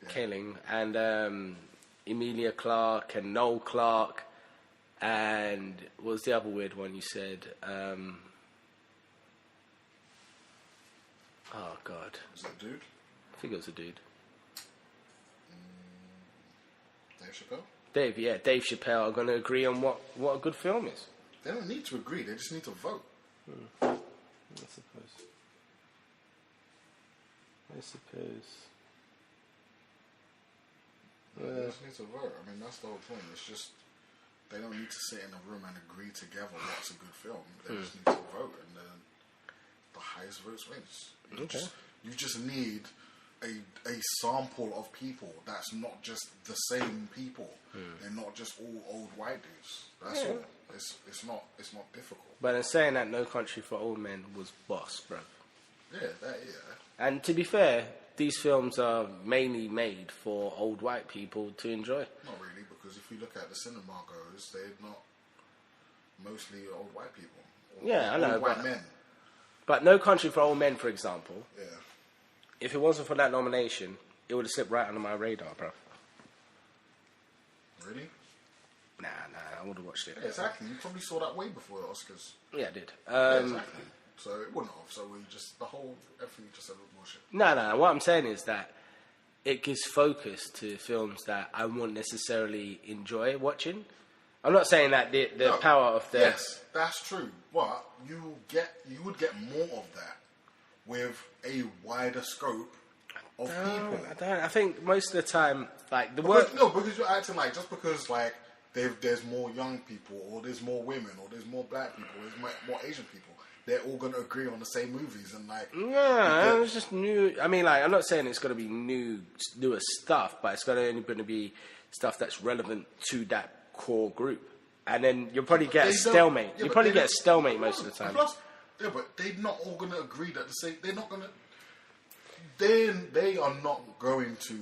Kaling and Emilia Clarke and Noel Clarke and what was the other weird one you said? Oh God, was that a dude? I think it was a dude. Dave Chappelle. Dave Chappelle are going to agree on what a good film is. They don't need to agree; they just need to vote. I suppose. They just need to vote. I mean, that's the whole point. It's just they don't need to sit in a room and agree together what's a good film. They just need to vote, and then the highest votes wins. You just need a sample of people that's not just the same people. They're not just all old white dudes. That's all. It's not difficult. But in saying that, No Country for Old Men was boss, bro. Yeah. And to be fair, these films are mainly made for old white people to enjoy. Not really, because if you look at the cinema goers, they're not mostly old white people. I know. Old white men. But No Country for Old Men, for example, if it wasn't for that nomination, it would have slipped right under my radar, bro. Really? Nah, I would have watched it. Yeah, exactly. You probably saw that way before the Oscars. Yeah, I did. Exactly. So it wouldn't have. So everything just a little more shit. No. What I'm saying is that it gives focus to films that I won't necessarily enjoy watching. I'm not saying that the power of the... Yes, that's true. But you would get more of that with a wider scope of people. I think most of the time, like the work. No, because you're acting like just because like there's more young people, or there's more women, or there's more black people, or there's more Asian people. They're all going to agree on the same movies and like. Yeah, it's just new. I mean, like I'm not saying it's going to be newer stuff, but it's only going to be stuff that's relevant to that core group. And then you'll probably get a stalemate. You'll probably get a stalemate most of the time. Plus, but they're not all going to agree that the same. They're not going to. They are not going to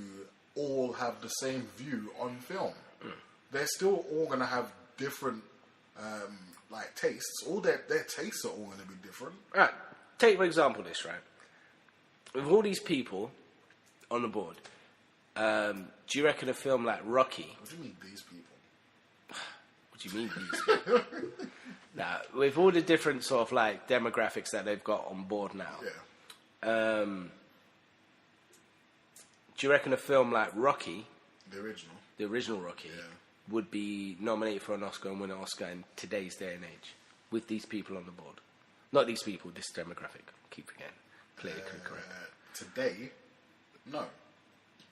all have the same view on film. They're still all going to have different like tastes. All their tastes are all going to be different. Right. Take for example this, right? With all these people on the board, Do you reckon a film like Rocky? What do you mean these people? What do you mean these people? Now, with all the different sort of like demographics that they've got on board now, Yeah. Do you reckon a film like Rocky, The original Rocky, Yeah. would be nominated for an Oscar and win an Oscar in today's day and age with these people on the board? Not these people, this demographic. Keep forgetting. Politically correct. Today, no.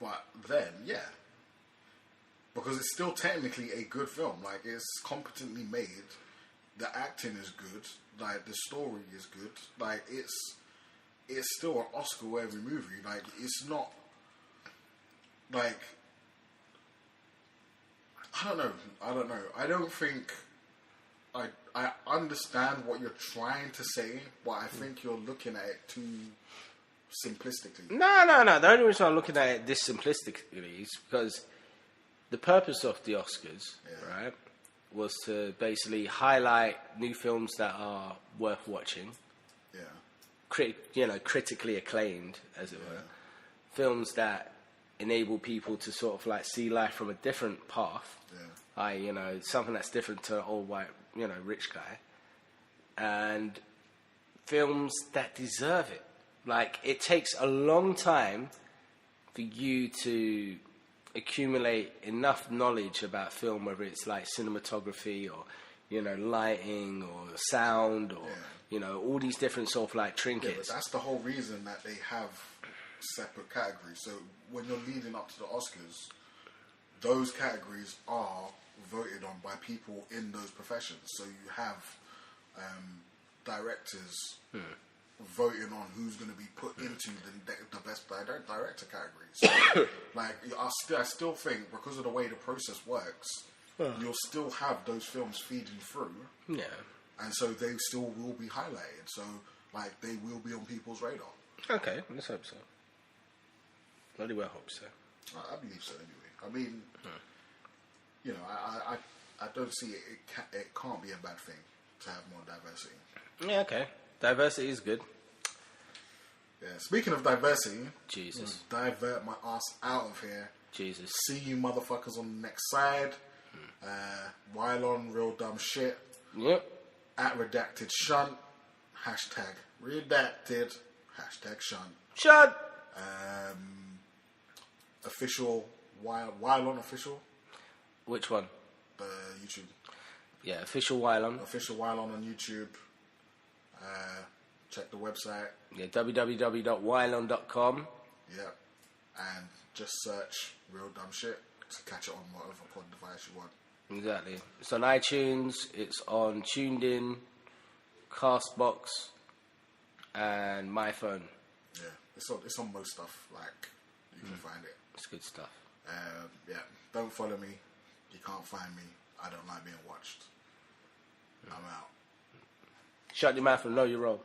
But then, yeah. Because it's still technically a good film. Like, it's competently made. The acting is good. Like, the story is good. Like, it's still an Oscar-worthy movie. Like, it's not... Like... I don't know. I don't think... I understand what you're trying to say, but I think you're looking at it too simplistically. No. The only reason I'm looking at it this simplistically is because the purpose of the Oscars, right, was to basically highlight new films that are worth watching. Yeah. Critically acclaimed, as it were. Films that enable people to sort of like see life from a different path. Yeah. Something that's different to an old white, rich guy. And films that deserve it. Like, it takes a long time for you to accumulate enough knowledge about film, whether it's like cinematography or, lighting or sound or, all these different sort of like trinkets. Yeah, but that's the whole reason that they have separate categories. So when you're leading up to the Oscars, those categories are voted on by people in those professions. So you have directors voting on who's going to be put into the best director category. So, like, I still think because of the way the process works, you'll still have those films feeding through. Yeah. And so they still will be highlighted. So, like, they will be on people's radar. Okay, let's hope so. Bloody well hope so. I believe so anyway. I mean, I don't see it. It can't be a bad thing to have more diversity. Yeah, okay. Diversity is good. Yeah. Speaking of diversity, Jesus, divert my ass out of here. Jesus. See you motherfuckers on the next side. Wylion, real dumb shit. Yep. At Redacted shunt. Hashtag Redacted. Hashtag shunt. Shunt. Official Wylion official. Which one? The YouTube. Yeah, official Wylion. Official Wylion on YouTube. Check the website. Yeah, www.wylion.com. Yep. And just search Real Dumb Shit to catch it on whatever pod device you want. Exactly. It's on iTunes, it's on Tuned In, Castbox, and My Phone. Yeah, it's on most stuff. Like, you can find it. It's good stuff. Yeah, don't follow me. You can't find me. I don't like being watched. I'm out. Shut your mouth and know your role.